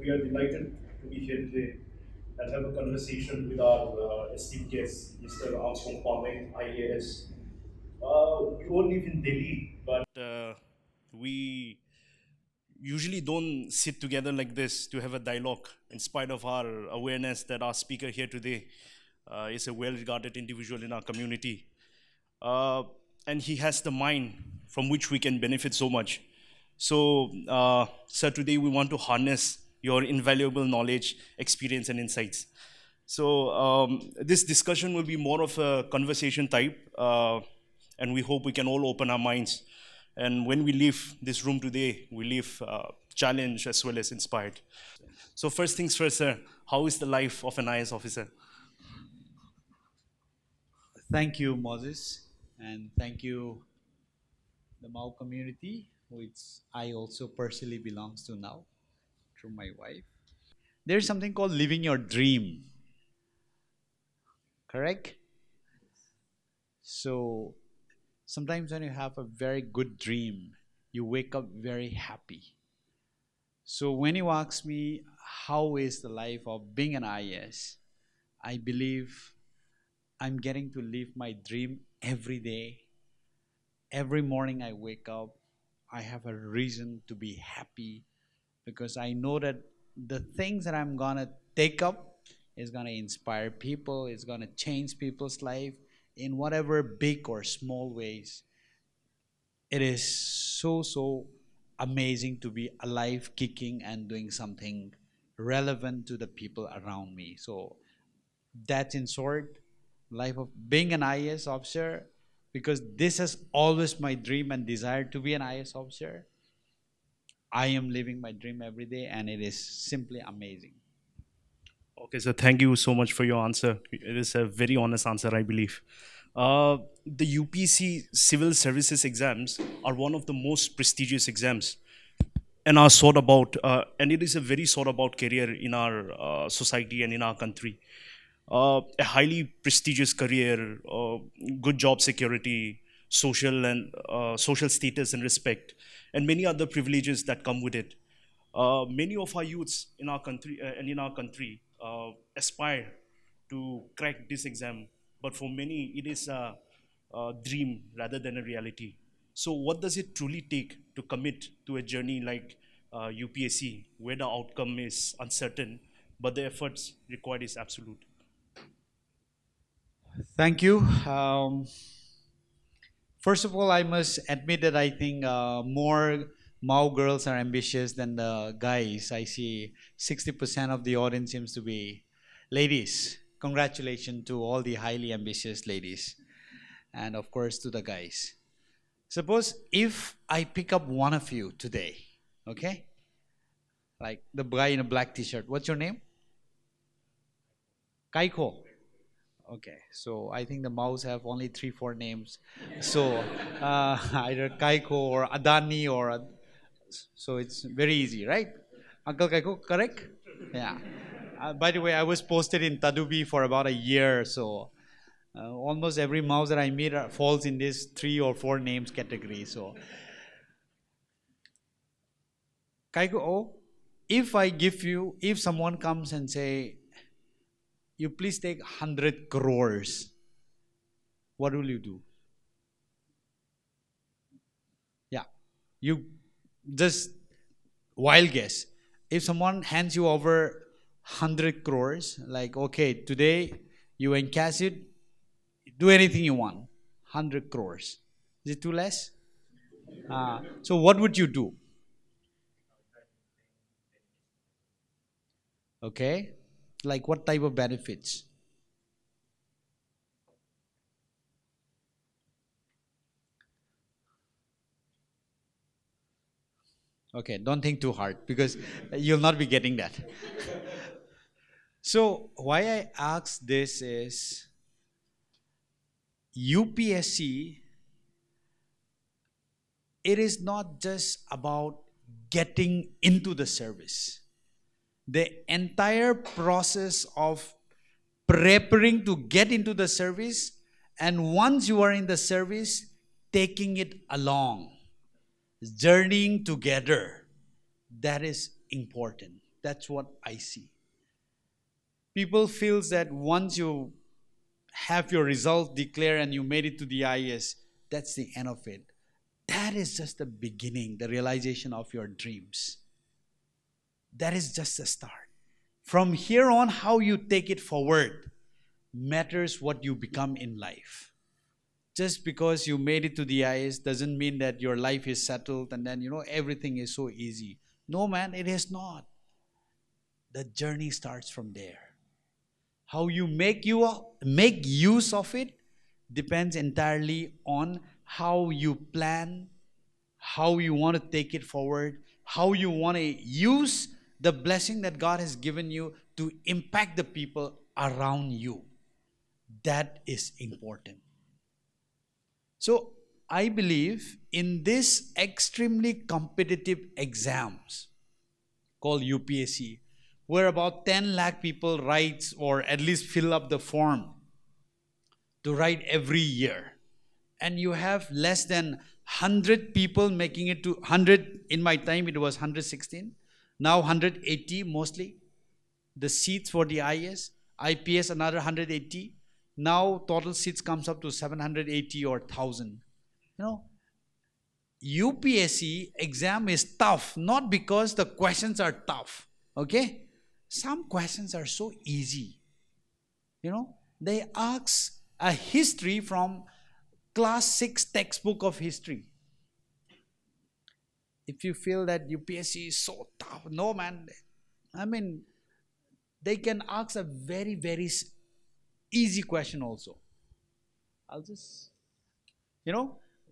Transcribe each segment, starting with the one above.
we are delighted to be here today and have a conversation with our esteemed guest, Mr. Amstrong Pamei, IAS. We all live in Delhi, but we usually don't sit together like this to have a dialogue, in spite of our awareness that our speaker here today is a well regarded individual in our community. Uh, and he has the mind from which we can benefit so much. So, sir, today we want to harness your invaluable knowledge, experience, and insights. So, this discussion will be more of a conversation type, and we hope we can all open our minds. And when we leave this room today, we leave challenged as well as inspired. So, first things first, sir, how is the life of an IS officer? Thank you, Moses, and thank you, the Mao community, which I also personally belongs to now through my wife. There's something called living your dream, correct? So sometimes when you have a very good dream, you wake up very happy. So when you ask me how is the life of being an IS, I believe I'm getting to live my dream every day. Every morning I wake up, I have a reason to be happy because I know that the things that I'm gonna take up is gonna inspire people, it's gonna change people's life in whatever big or small ways. It is so amazing to be alive, kicking, and doing something relevant to the people around me. So that's in short life of being an IAS officer, because this is always my dream and desire to be an IAS officer. I am living my dream every day and it is simply amazing. Okay, so thank you so much for your answer. It is a very honest answer, I believe. The UPC civil services exams are one of the most prestigious exams and are sought about, and it is a very sought about career in our society and in our country. A highly prestigious career, good job security, social status and respect, and many other privileges that come with it. Many of our youths in our country aspire to crack this exam, but for many it is a dream rather than a reality. So, what does it truly take to commit to a journey like UPSC, where the outcome is uncertain, but the efforts required is absolute? Thank you. First of all, I must admit that I think more Mao girls are ambitious than the guys. I see 60% of the audience seems to be ladies. Congratulations to all the highly ambitious ladies, and of course to the guys. Suppose if I pick up one of you today, okay? Like the guy in a black t-shirt. What's your name? Kaiko. Okay, so I think the mouse have only 3 4 names. So either Kaiko or Adani or so it's very easy, right? Uncle Kaiko, correct? Yeah. By the way, I was posted in Tokhubvii for about a year, so almost every mouse that I meet falls in this 3 or 4 names category. So Kaiko, oh, if someone comes and say, you please take 100 crores, what will you do? Yeah, you just wild guess. If someone hands you over 100 crores, like, okay, today you encash it, do anything you want, 100 crores. Is it too less? So what would you do? Okay, like what type of benefits? Okay, don't think too hard because you'll not be getting that. So why I ask this is UPSC, it is not just about getting into the service. The entire process of preparing to get into the service, and once you are in the service, taking it along, journeying together, that is important. That's what I see. People feels that once you have your result declared and you made it to the IAS, that's the end of it. That is just the beginning, the realization of your dreams. That is just the start. From here on, how you take it forward matters what you become in life. Just because you made it to the IAS doesn't mean that your life is settled and then everything is so easy. No, man, it is not. The journey starts from there. How you make use of it depends entirely on how you plan, how you want to take it forward, how you want to use the blessing that God has given you to impact the people around you. That is important. So I believe in this extremely competitive exams called UPSC, where about 10 lakh people write or at least fill up the form to write every year. And you have less than 100 people making it to 100. In my time it was 116. Now 180 mostly. The seats for the IS, IPS another 180. Now total seats comes up to 780 or 1000. UPSC exam is tough, not because the questions are tough. Okay? Some questions are so easy. They ask a history from class 6 textbook of history. If you feel that UPSC is so tough, no, man. I mean, they can ask a very, very easy question also. I'll just,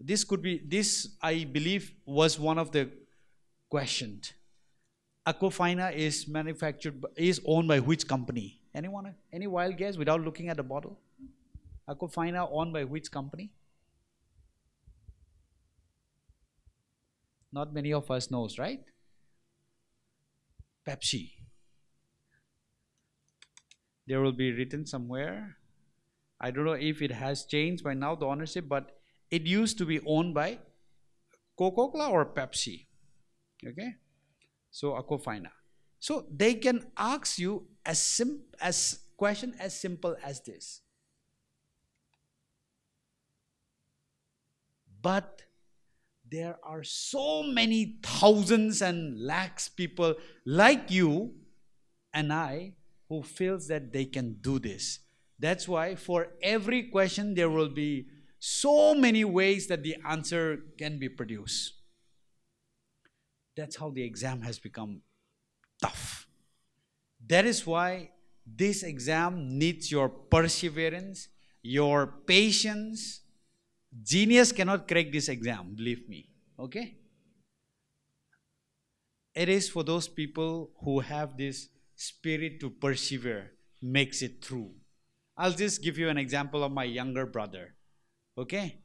this I believe was one of the questions. Aquafina is owned by which company? Anyone? Any wild guess without looking at the bottle? Aquafina owned by which company? Not many of us knows, right? Pepsi. There will be written somewhere. I don't know if it has changed by now, the ownership, but it used to be owned by Coca-Cola or Pepsi. Okay? So Aquafina. So they can ask you as question as simple as this. But there are so many thousands and lakhs people like you and I who feels that they can do this. That's why for every question there will be so many ways that the answer can be produced. That's how the exam has become tough. That is why this exam needs your perseverance, your patience. Genius cannot crack this exam, believe me. Okay? It is for those people who have this spirit to persevere, makes it through. I'll just give you an example of my younger brother. Okay?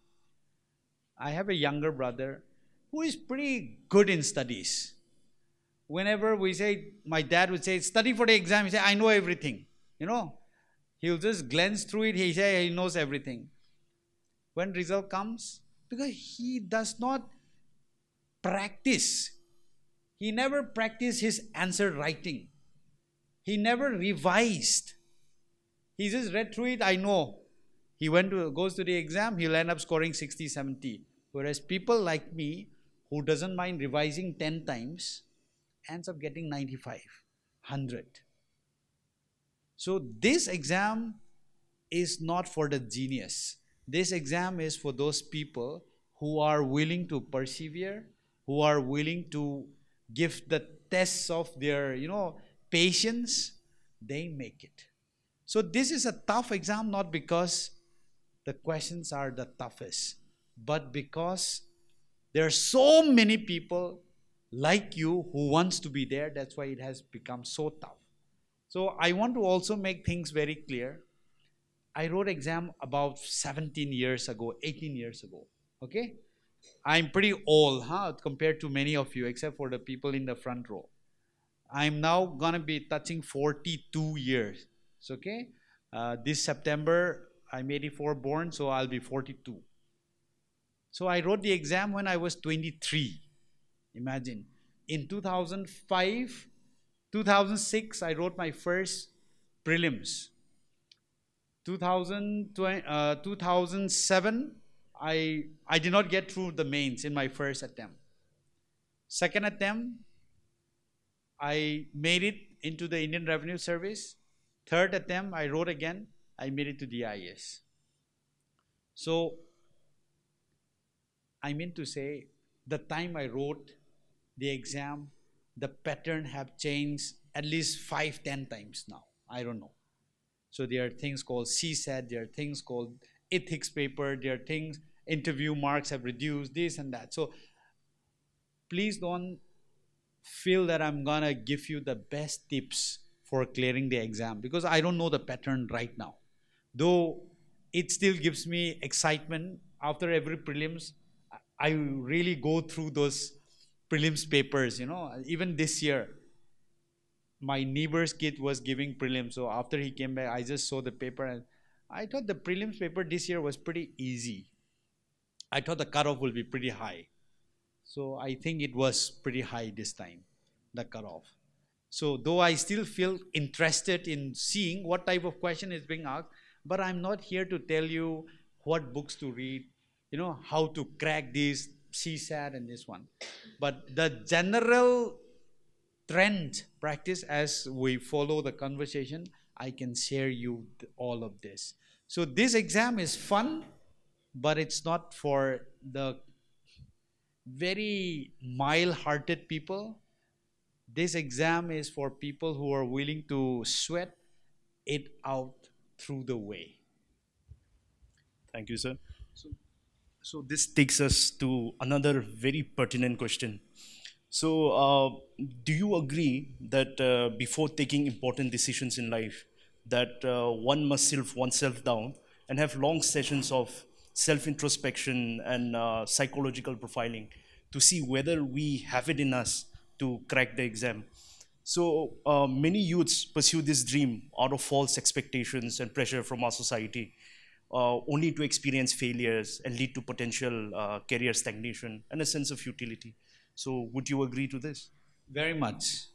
I have a younger brother who is pretty good in studies. Whenever we say, my dad would say, study for the exam, he say, I know everything. He'll just glance through it, he say he knows everything. When result comes, because he does not practice. He never practiced his answer writing. He never revised. He just read through it, I know. He goes to the exam, he'll end up scoring 60, 70. Whereas people like me, who doesn't mind revising 10 times, ends up getting 95, 100. So this exam is not for the genius. This exam is for those people who are willing to persevere, who are willing to give the tests of their, patience. They make it. So this is a tough exam, not because the questions are the toughest, but because there are so many people like you who wants to be there. That's why it has become so tough. So I want to also make things very clear. I wrote exam about 17 years ago, 18 years ago. Okay? I'm pretty old, compared to many of you, except for the people in the front row. I'm now going to be touching 42 years. Okay? This September, I'm 84 born, so I'll be 42. So I wrote the exam when I was 23. Imagine. In 2005, 2006, I wrote my first prelims. 2007, I did not get through the mains in my first attempt. Second attempt, I made it into the Indian Revenue Service. Third attempt, I wrote again. I made it to DIS. So I mean to say, the time I wrote the exam, the pattern have changed at least 5, 10 times now. I don't know. So there are things called CSAT, there are things called ethics paper, there are things, interview marks have reduced, this and that. So please don't feel that I'm gonna give you the best tips for clearing the exam, because I don't know the pattern right now. Though it still gives me excitement after every prelims. I really go through those prelims papers, even this year. My neighbor's kid was giving prelims, so after he came back, I just saw the paper and I thought the prelims paper this year was pretty easy. I thought the cutoff will be pretty high. So I think it was pretty high this time, the cutoff. So though I still feel interested in seeing what type of question is being asked, but I'm not here to tell you what books to read, how to crack this CSAT and this one. But the general trend practice, as we follow the conversation, I can share you all of this. So this exam is fun, but it's not for the very mild-hearted people. This exam is for people who are willing to sweat it out through the way. Thank you, sir. So this takes us to another very pertinent question. So, do you agree that before taking important decisions in life, that one must self oneself down and have long sessions of self-introspection and psychological profiling to see whether we have it in us to crack the exam? So, many youths pursue this dream out of false expectations and pressure from our society, only to experience failures and lead to potential career stagnation and a sense of futility. So would you agree to this? Very much.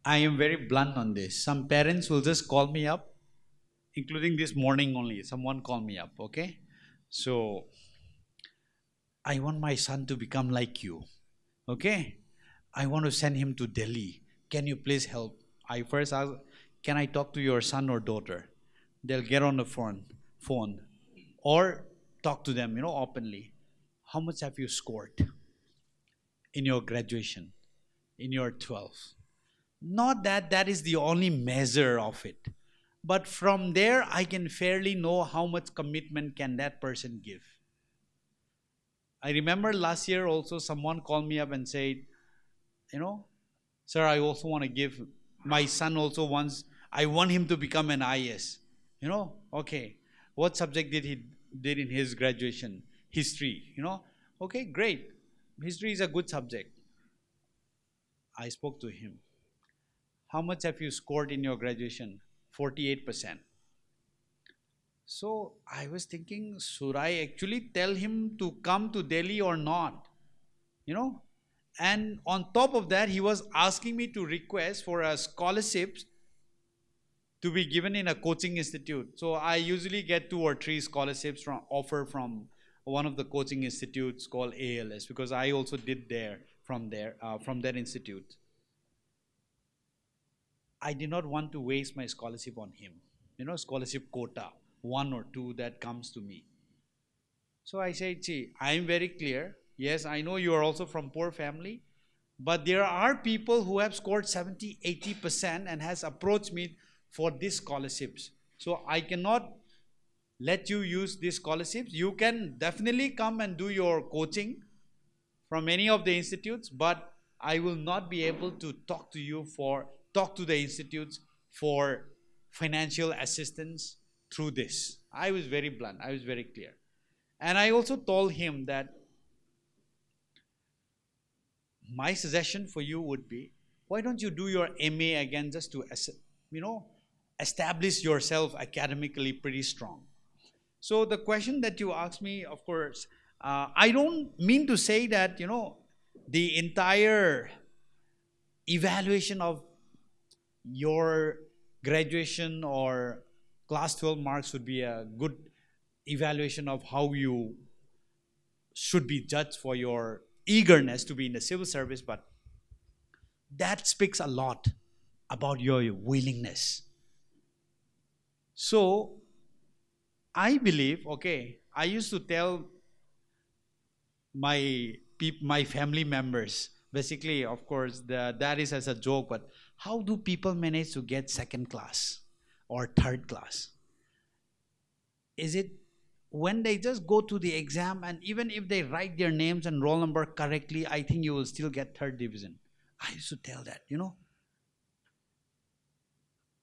I am very blunt on this. Some parents will just call me up, including this morning only. Someone called me up, okay? So, I want my son to become like you, okay? I want to send him to Delhi. Can you please help? I first ask, can I talk to your son or daughter? They'll get on the phone, or talk to them, openly. How much have you scored in your graduation, in your 12th? Not that that is the only measure of it, but from there I can fairly know how much commitment can that person give. I remember last year also someone called me up and said, sir, I also want to give, my son also wants, I want him to become an IS. Okay, what subject did he did in his graduation? History, okay, great. History is a good subject. I spoke to him. How much have you scored in your graduation? 48%. So I was thinking, should I actually tell him to come to Delhi or not? And on top of that, he was asking me to request for a scholarship to be given in a coaching institute. So I usually get 2 or 3 scholarships from offer from one of the coaching institutes called ALS, because I also did from that institute. I did not want to waste my scholarship on him. Scholarship quota, 1 or 2 that comes to me. So I said, see, I am very clear. Yes, I know you are also from poor family, but there are people who have scored 70, 80% and has approached me for these scholarships. So I cannot let you use these scholarships. You can definitely come and do your coaching from any of the institutes, but I will not be able to talk to the institutes for financial assistance through this. I was very blunt. I was very clear. And I also told him that my suggestion for you would be, why don't you do your MA again, just to establish yourself academically pretty strong. So the question that you asked me, of course, I don't mean to say that, the entire evaluation of your graduation or class 12 marks would be a good evaluation of how you should be judged for your eagerness to be in the civil service, but that speaks a lot about your willingness. So I believe, okay, I used to tell my family members, basically, of course, that is as a joke, but how do people manage to get second class or third class? Is it when they just go to the exam, and even if they write their names and roll number correctly, I think you will still get third division? I used to tell that,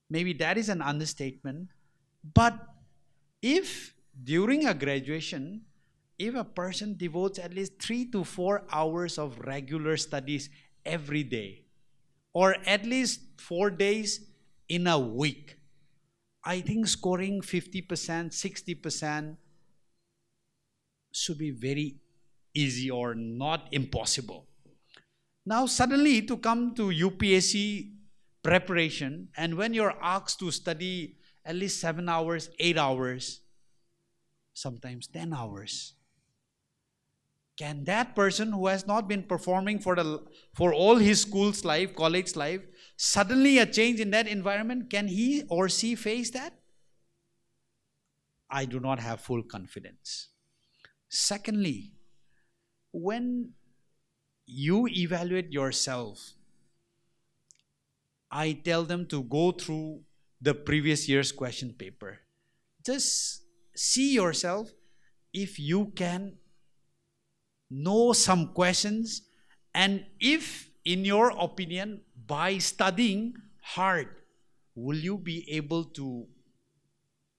maybe that is an understatement, but if during a graduation, if a person devotes at least 3 to 4 hours of regular studies every day, or at least 4 days in a week, I think scoring 50%, 60% should be very easy or not impossible. Now, suddenly to come to UPSC preparation, and when you're asked to study at least 7 hours, 8 hours, sometimes 10 hours, can that person who has not been performing for all his school's life, college life, suddenly a change in that environment, can he or she face that? I do not have full confidence. Secondly, when you evaluate yourself, I tell them to go through the previous year's question paper. Just see yourself if you can know some questions, and if, in your opinion, by studying hard, will you be able to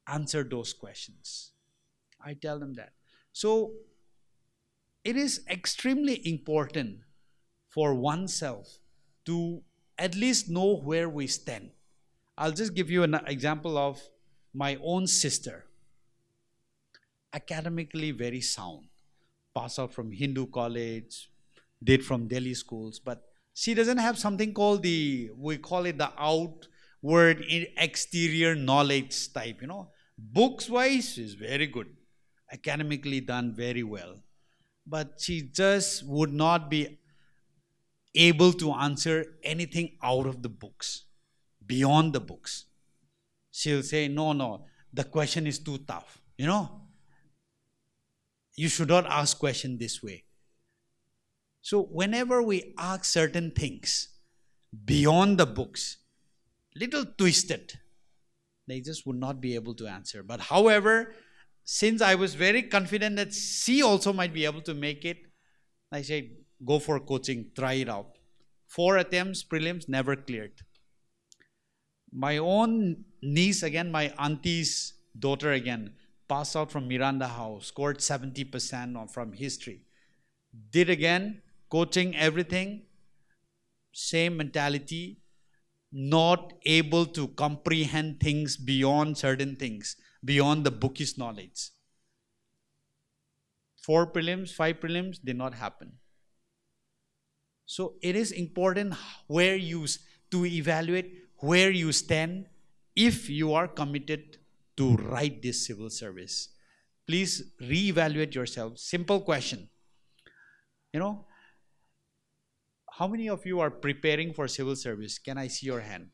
answer those questions? I tell them that. So it is extremely important for oneself to at least know where we stand. I'll just give you an example of my own sister. Academically very sound, passed out from Hindu college, did from Delhi schools, but she doesn't have something called we call it the outward exterior knowledge type, Books wise, she's very good, academically done very well, but she just would not be able to answer anything out of the books, beyond the books. She'll say, no, the question is too tough, you should not ask question this way. So whenever we ask certain things beyond the books, little twisted, they just would not be able to answer. But however, since I was very confident that she also might be able to make it, I said, go for coaching, try it out. 4 attempts, prelims, never cleared. My own niece, again, my auntie's daughter again, passed out from Miranda House, scored 70% from history. Did again, coaching, everything, same mentality, not able to comprehend things beyond certain things, beyond the bookish knowledge. 4 prelims, 5 prelims did not happen. So it is important to evaluate where you stand if you are committed to write this civil service. Please reevaluate yourself. Simple question. How many of you are preparing for civil service? Can I see your hand?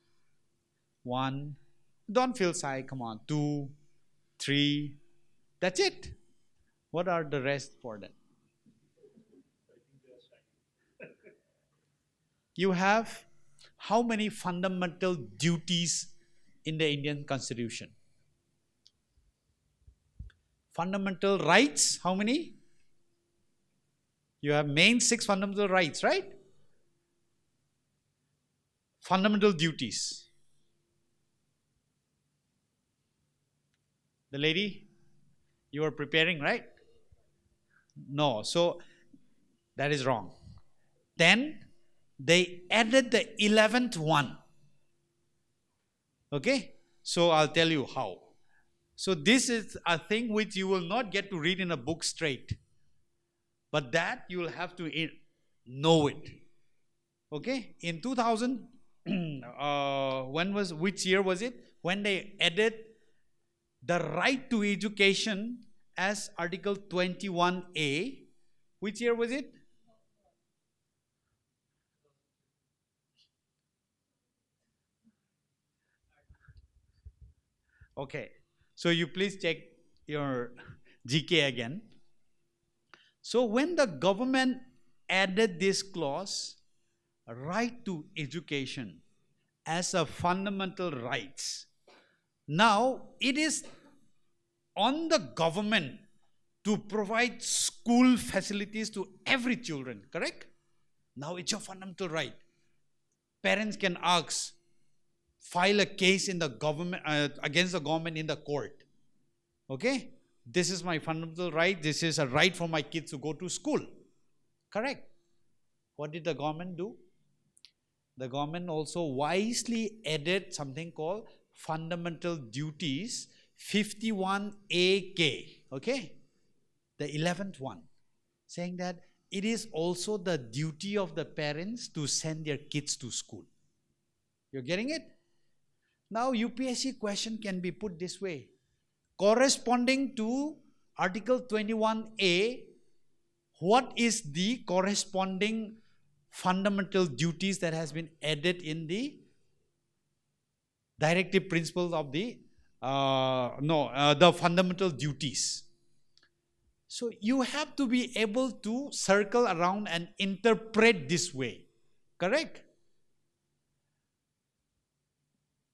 1. Don't feel shy. Come on. 2, 3. That's it. What are the rest for that? You have how many fundamental duties in the Indian Constitution? Fundamental rights, how many? You have main 6 fundamental rights, right? Fundamental duties. The lady, you are preparing, right? No, so that is wrong. Then they added the 11th one. Okay? So I'll tell you how. So this is a thing which you will not get to read in a book straight. But that you will have to know it. Okay, in 2000, which year was it? When they added the right to education as Article 21A. Which year was it? Okay, so you please check your GK again. So when the government added this clause, right to education as a fundamental rights, now it is on the government to provide school facilities to every children, correct? Now it's your fundamental right. Parents can ask, file a case in the government against the government in the court. Okay, this is my fundamental right. This is a right for my kids to go to school. Correct. What did the government do? The government also wisely added something called fundamental duties 51AK. Okay, the 11th one, saying that it is also the duty of the parents to send their kids to school. You're getting it? Now, UPSC question can be put this way. Corresponding to Article 21A, what is the corresponding fundamental duties that has been added in the directive principles of the the fundamental duties? So you have to be able to circle around and interpret this way. Correct?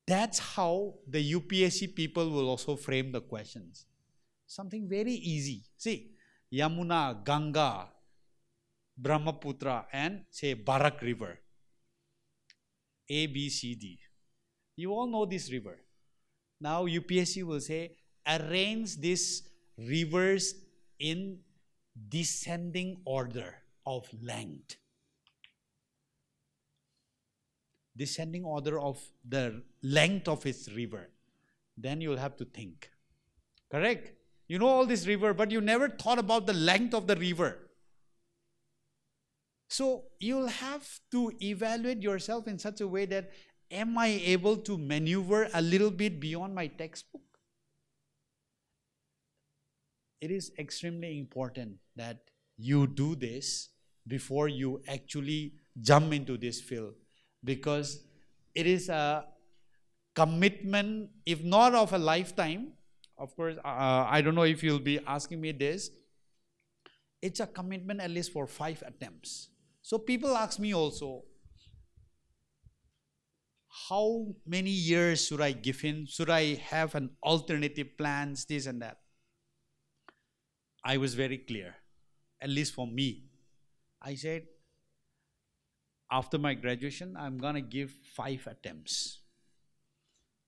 That's how the UPSC people will also frame the questions. Something very easy. See, Yamuna, Ganga, Brahmaputra, and say Barak River. A, B, C, D. You all know this river. Now UPSC will say, arrange these rivers in descending order of length. Descending order of the length of its river. Then you'll have to think. Correct? You know all this river, but you never thought about the length of the river. So you'll have to evaluate yourself in such a way that, am I able to maneuver a little bit beyond my textbook? It is extremely important that you do this before you actually jump into this field, because it is a commitment, if not of a lifetime. Of course, I don't know if you'll be asking me this. It's a commitment at least for 5 attempts. So people ask me also, how many years should I give in? Should I have an alternative plans, this and that? I was very clear, at least for me. I said, after my graduation, I'm going to give 5 attempts.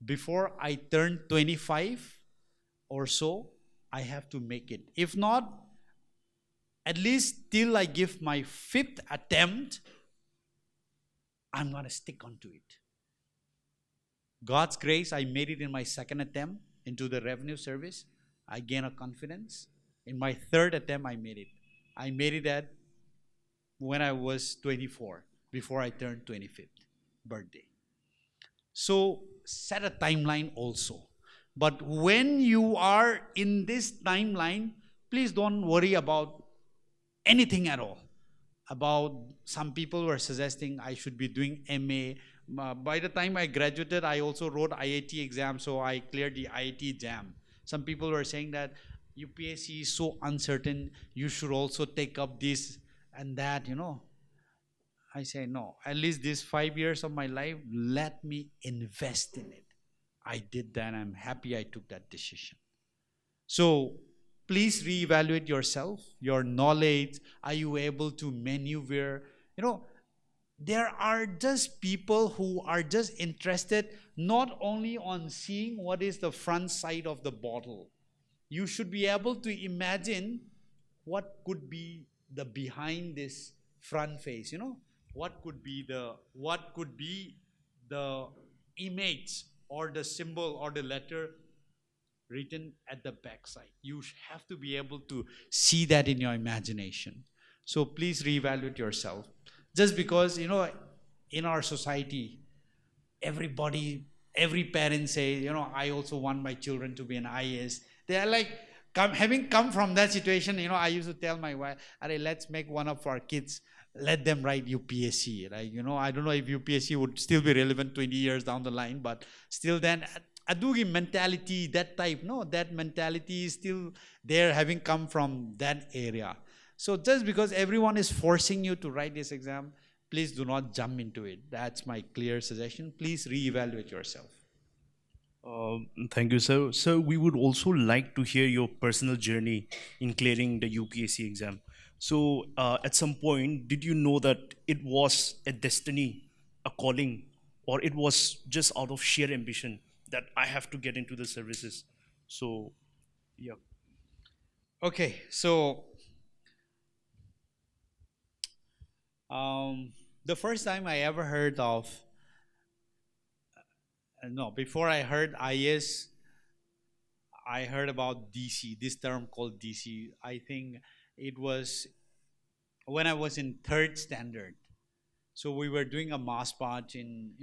Before I turn 25 or so, I have to make it. If not, at least till I give my 5th attempt, I'm going to stick onto it. God's grace, I made it in my 2nd attempt into the revenue service. I gained a confidence. In my 3rd attempt, I made it. I made it at when I was 24, before I turned 25th birthday. So set a timeline also. But when you are in this timeline, please don't worry about anything at all. About some people were suggesting I should be doing MA. By the time I graduated, I also wrote IIT exam, so I cleared the IIT jam. Some people were saying that UPSC is so uncertain, you should also take up this and that, I say, no, at least these 5 years of my life, let me invest in it. I did that. I'm happy I took that decision. So please reevaluate yourself, your knowledge. Are you able to maneuver? There are just people who are just interested not only on seeing what is the front side of the bottle. You should be able to imagine what could be the behind this front face. What could be the image or the symbol or the letter written at the back side. You have to be able to see that in your imagination. So please reevaluate yourself. Just because, in our society, everybody, every parent say, I also want my children to be an IAS. They are like, having come from that situation, I used to tell my wife, "Arey, let's make one of our kids, let them write UPSC, right? I don't know if UPSC would still be relevant 20 years down the line, but still then, Adugi mentality, that type, no, that mentality is still there, having come from that area. So just because everyone is forcing you to write this exam, please do not jump into it. That's my clear suggestion. Please reevaluate yourself. Thank you, sir. So we would also like to hear your personal journey in clearing the UPSC exam. So at some point, did you know that it was a destiny, a calling, or it was just out of sheer ambition that I have to get into the services? So, yeah. Okay, so the first time I ever heard of, no, before I heard IS, I heard about DC, this term called DC. I think it was when I was in third standard. So we were doing a mass march in,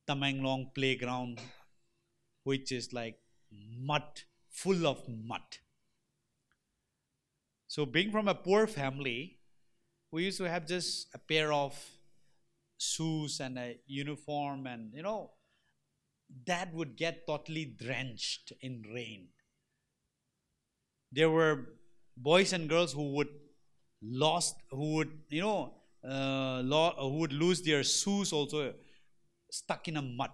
Tamenglong playground, which is like mud, full of mud. So being from a poor family, we used to have just a pair of shoes and a uniform, and that would get totally drenched in rain. There were boys and girls who would who would lose their shoes also, stuck in a mud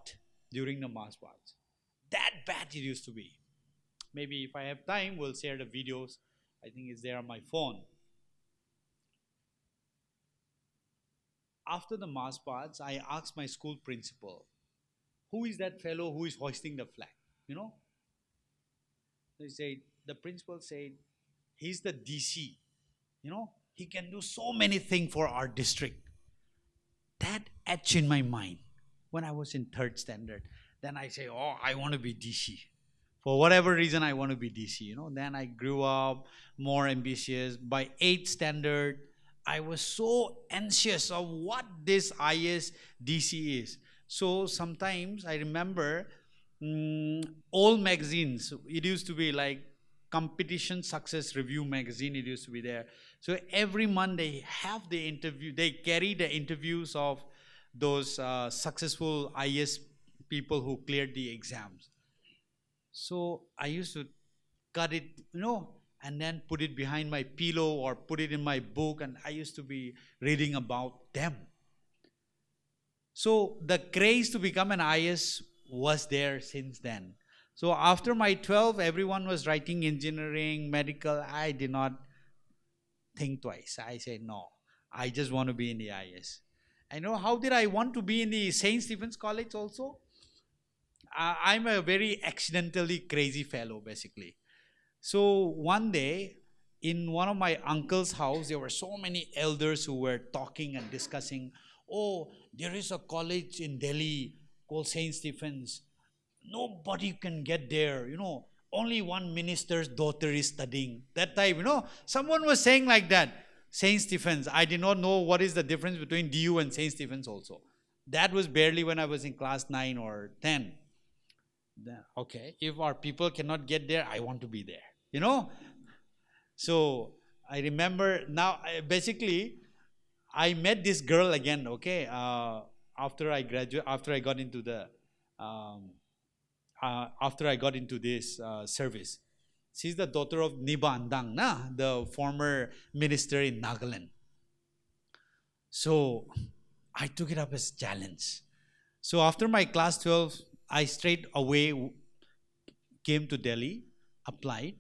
during the mass march. That bad it used to be. Maybe if I have time, we'll share the videos. I think it's there on my phone. After the mass march, I asked my school principal, "Who is that fellow who is hoisting the flag?" You know, they said, the principal said, "He's the DC. He can do so many things for our district." That etched in my mind when I was in third standard. Then I say, "Oh, I want to be DC." For whatever reason, I want to be DC. Then I grew up more ambitious. By eighth standard, I was so anxious of what this IS DC is. So sometimes I remember all magazines. It used to be like Competition Success Review magazine. It used to be there. So every month they have the interview. They carry the interviews of those successful IS people who cleared the exams. So I used to cut it, and then put it behind my pillow or put it in my book, and I used to be reading about them. So the craze to become an IS was there since then. So after my 12, everyone was writing engineering, medical. I did not think twice. I said, no, I just want to be in the IS. I know how did I want to be in the St. Stephen's College also? I'm a very accidentally crazy fellow, basically. So one day, in one of my uncle's house, there were so many elders who were talking and discussing. Oh, there is a college in Delhi called St. Stephen's. Nobody can get there. Only one minister's daughter is studying. That type, someone was saying like that. St. Stephen's. I did not know what is the difference between DU and St. Stephen's also. That was barely when I was in class 9 or 10. Okay, if our people cannot get there, I want to be there. So I remember now, basically, I met this girl again. Okay, after I got into the, after I got into this service. She's the daughter of Niba Andang, the former minister in Nagaland. So I took it up as a challenge. So after my class 12, I straight away came to Delhi, applied,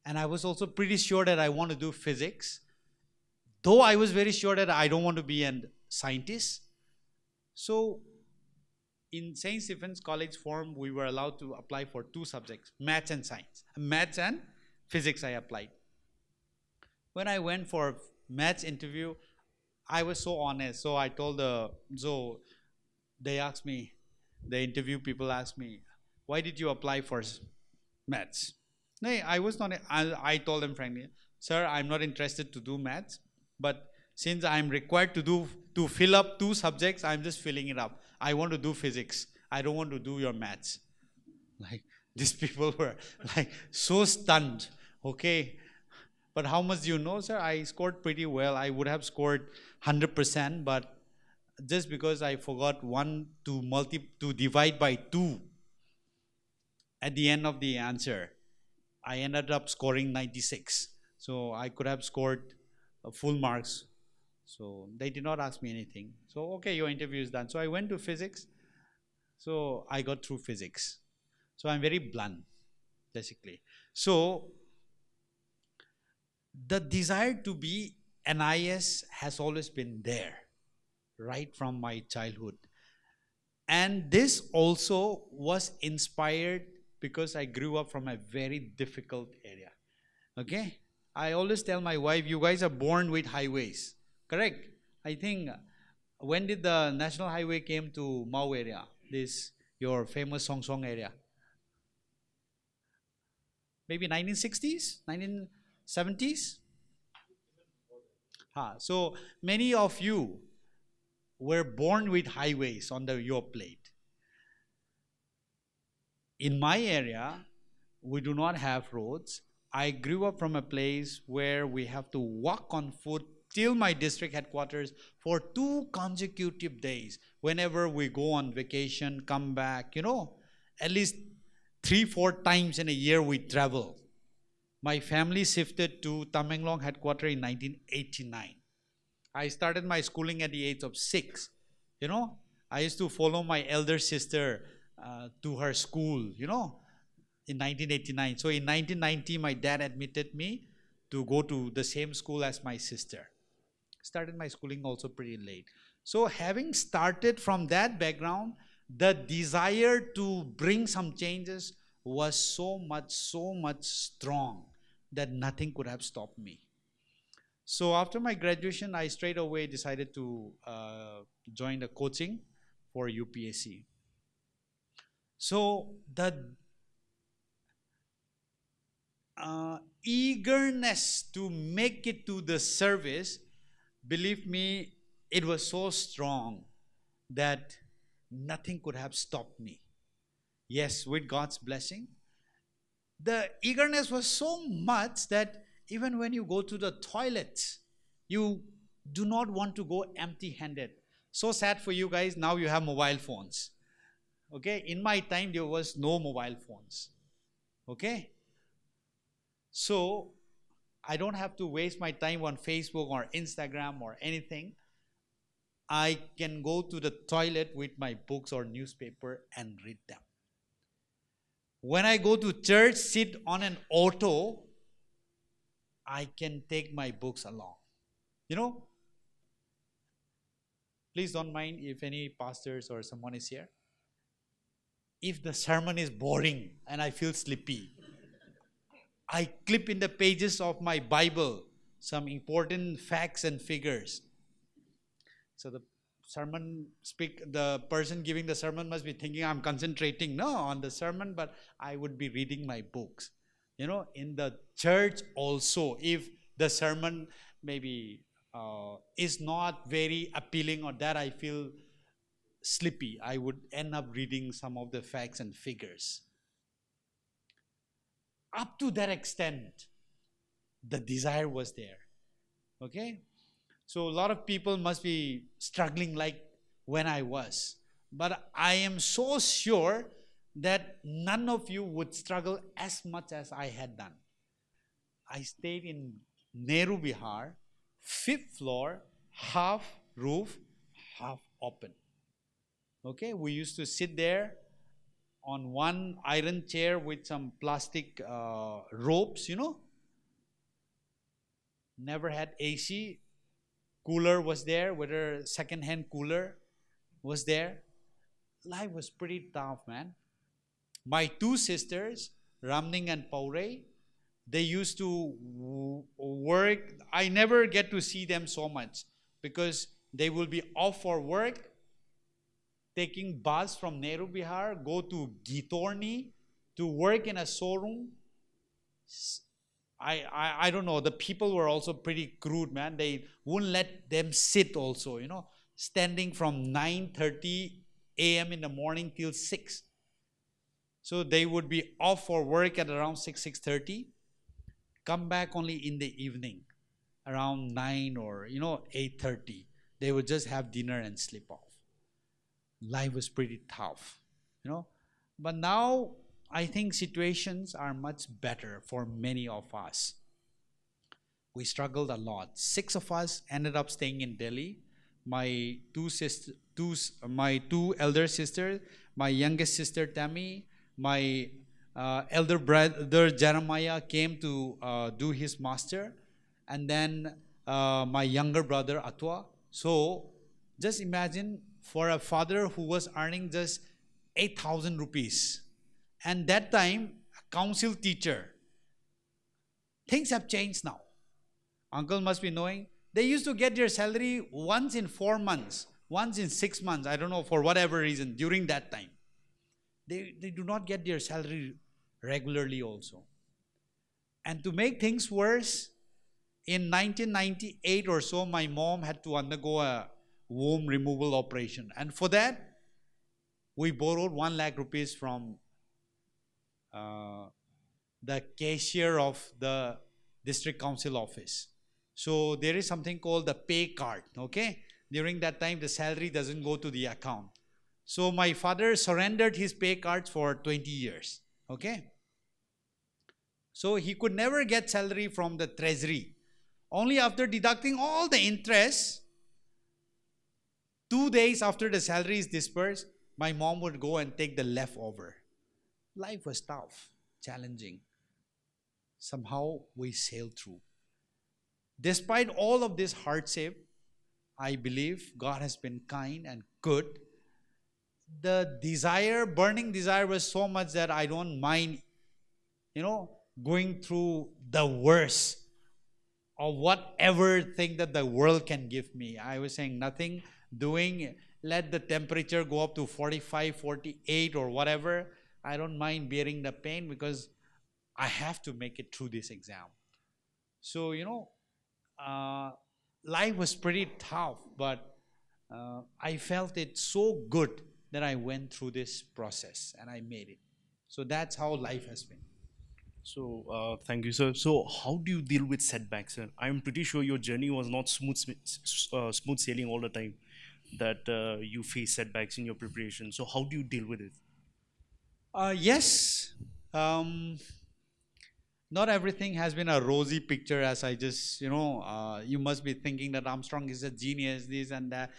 and I was also pretty sure that I want to do physics. Though I was very sure that I don't want to be a scientist. So in St. Stephen's College form, we were allowed to apply for 2 subjects, maths and science. Maths and physics I applied. When I went for maths interview, I was so honest. So I told they asked me, the interview people asked me, "Why did you apply for maths?" No, I was not. I told them frankly, "Sir, I'm not interested to do maths, but Since I'm required to fill up two subjects, I'm just filling it up. I want to do physics. I don't want to do your maths. Like, these people were like so stunned. Okay, but how much do you know, sir? I scored pretty well. I would have scored 100%, but just because I forgot one to divide by two at the end of the answer, I ended up scoring 96. So I could have scored full marks. So they did not ask me anything. So, okay, your interview is done. So I went to physics. So I got through physics. So I'm very blunt, basically. So the desire to be an IS has always been there, right from my childhood. And this also was inspired because I grew up from a very difficult area. Okay? I always tell my wife, you guys are born with highways. Correct? I think, when did the national highway came to Mau area? This, your famous Song Song area. Maybe 1960s? 1970s? So many of you were born with highways on your plate. In my area, we do not have roads. I grew up from a place where we have to walk on foot till my district headquarters for 2 consecutive days. Whenever we go on vacation, come back, at least 3-4 times in a year we travel. My family shifted to Tamenglong headquarters in 1989. I started my schooling at the age of 6. I used to follow my elder sister to her school, in 1989. So in 1990, my dad admitted me to go to the same school as my sister. Started my schooling also pretty late. So having started from that background, the desire to bring some changes was so much strong that nothing could have stopped me. So after my graduation, I straight away decided to join the coaching for UPSC. So the eagerness to make it to the service, believe me, it was so strong that nothing could have stopped me. Yes, with God's blessing. The eagerness was so much that even when you go to the toilet, you do not want to go empty-handed. So sad for you guys, now you have mobile phones. Okay, in my time there was no mobile phones. Okay, so I don't have to waste my time on Facebook or Instagram or anything. I can go to the toilet with my books or newspaper and read them. When I go to church, sit on an auto, I can take my books along. Please don't mind if any pastors or someone is here. If the sermon is boring and I feel sleepy, I clip in the pages of my Bible some important facts and figures. So the person giving the sermon must be thinking I'm concentrating on the sermon, but I would be reading my books. In the church also, if the sermon maybe is not very appealing or that I feel sleepy, I would end up reading some of the facts and figures. Up to that extent, the desire was there. Okay? So a lot of people must be struggling like when I was. But I am so sure that none of you would struggle as much as I had done. I stayed in Nehru Vihar, 5th floor, half roof, half open. Okay, we used to sit there on one iron chair with some plastic ropes, Never had AC. Cooler was there, whether second-hand cooler was there. Life was pretty tough, man. My 2 sisters, Ramning and Paurei, they used to work. I never get to see them so much because they will be off for work, taking bus from Nehru Bihar, go to Gitorni to work in a showroom. I don't know. The people were also pretty crude, man. They wouldn't let them sit also, standing from 9:30 a.m. in the morning till 6. So they would be off for work at around 6, 6:30, come back only in the evening, around 9 or 8:30. They would just have dinner and sleep off. Life was pretty tough, you know. But now I think situations are much better for many of us. We struggled a lot. Six of us ended up staying in Delhi. My my two elder sisters, my youngest sister Tammy, my elder brother Jeremiah came to do his master, and then my younger brother Atwa. So just imagine, for a father who was earning just 8,000 rupees, and that time a council teacher. Things have changed now. Uncle must be knowing. They used to get their salary once in 4 months, once in 6 months. I don't know, for whatever reason, during that time. They do not get their salary regularly also. And to make things worse, in 1998 or so, my mom had to undergo a womb removal operation. And for that, we borrowed 1 lakh rupees from the cashier of the district council office. So there is something called the pay card, okay? During that time, the salary doesn't go to the account. So my father surrendered his pay cards for 20 years, okay? So he could never get salary from the treasury. Only after deducting all the interest, 2 days after the salary is dispersed, my mom would go and take the leftover. Life was tough, challenging. Somehow we sailed through. Despite all of this hardship, I believe God has been kind and good. The desire, burning desire, was so much that I don't mind, going through the worst of whatever thing that the world can give me. I was saying nothing doing, let the temperature go up to 45, 48 or whatever. I don't mind bearing the pain because I have to make it through this exam. So, life was pretty tough, but I felt it so good that I went through this process and I made it. So that's how life has been. So, thank you, sir. So, how do you deal with setbacks, sir? I'm pretty sure your journey was not smooth sailing all the time. That you face setbacks in your preparation. So, how do you deal with it? Yes. Um, Not everything has been a rosy picture, as I just, you must be thinking that Armstrong is a genius, this and that.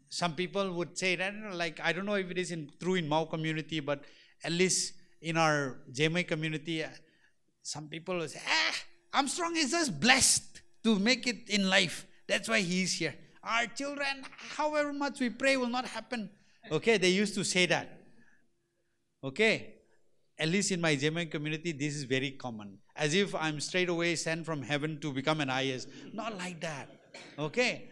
Some people would say that, like, I don't know if it is true in Mau community, but at least in our JMA community, some people will say, Armstrong is just blessed to make it in life. That's why he is here. Our children, however much we pray, will not happen. Okay, they used to say that. Okay, at least in my German community, this is very common. As if I'm straight away sent from heaven to become an IS. Not like that. Okay?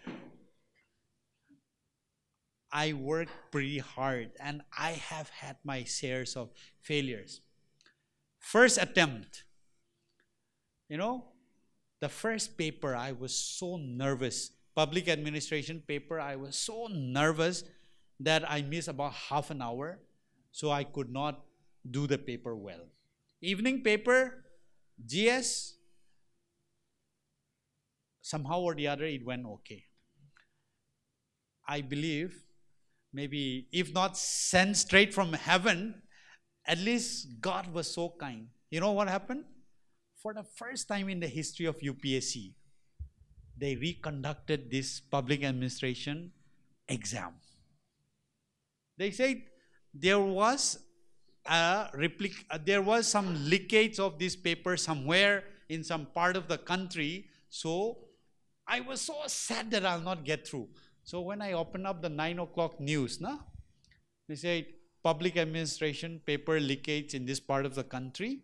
I work pretty hard and I have had my shares of failures. First attempt, the first paper, I was so nervous. Public administration paper, I was so nervous that I missed about half an hour. So I could not do the paper well. Evening paper, GS, somehow or the other it went okay. I believe maybe if not sent straight from heaven, at least God was so kind. You know what happened? For the first time in the history of UPSC, they reconducted this public administration exam. They said there was there was some leakage of this paper somewhere in some part of the country. So I was so sad that I'll not get through. So when I opened up the 9 o'clock news, they said public administration paper leakage in this part of the country,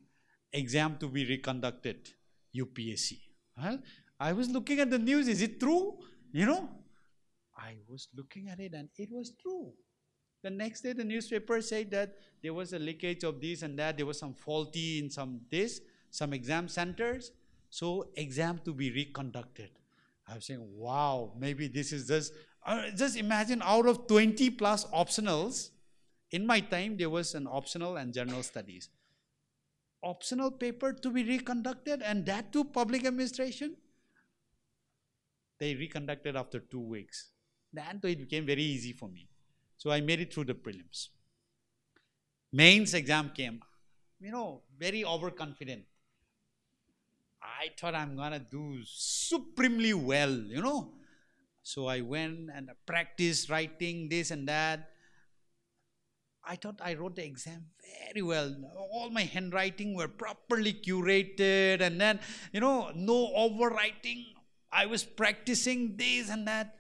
exam to be reconducted, UPSC. Well, I was looking at the news, is it true? I was looking at it and it was true. The next day, the newspaper said that there was a leakage of this and that. There was some faulty in some this. some exam centers, so exam to be reconducted. I was saying, wow, maybe this is just imagine out of 20 plus optionals, in my time there was an optional and general studies. Optional paper to be reconducted, and that too public administration. They reconducted after 2 weeks. Then it became very easy for me. So I made it through the prelims. Mains exam came, very overconfident. I thought I'm gonna do supremely well. So I went and practiced writing this and that. I thought I wrote the exam very well. All my handwriting were properly curated, and then, no overwriting. I was practicing this and that.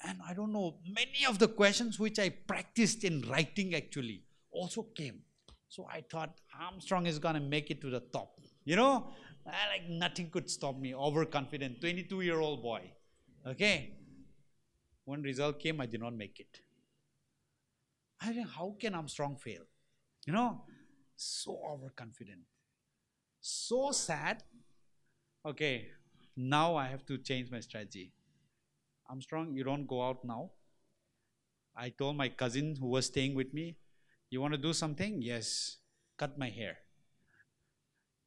And I don't know, many of the questions which I practiced in writing actually also came. So I thought Armstrong is going to make it to the top. Like nothing could stop me. Overconfident, 22-year-old boy. Okay. When result came, I did not make it. I think, how can Armstrong fail? So overconfident. So sad. Okay. Now I have to change my strategy. Armstrong, you don't go out now. I told my cousin who was staying with me, you want to do something? Yes, cut my hair.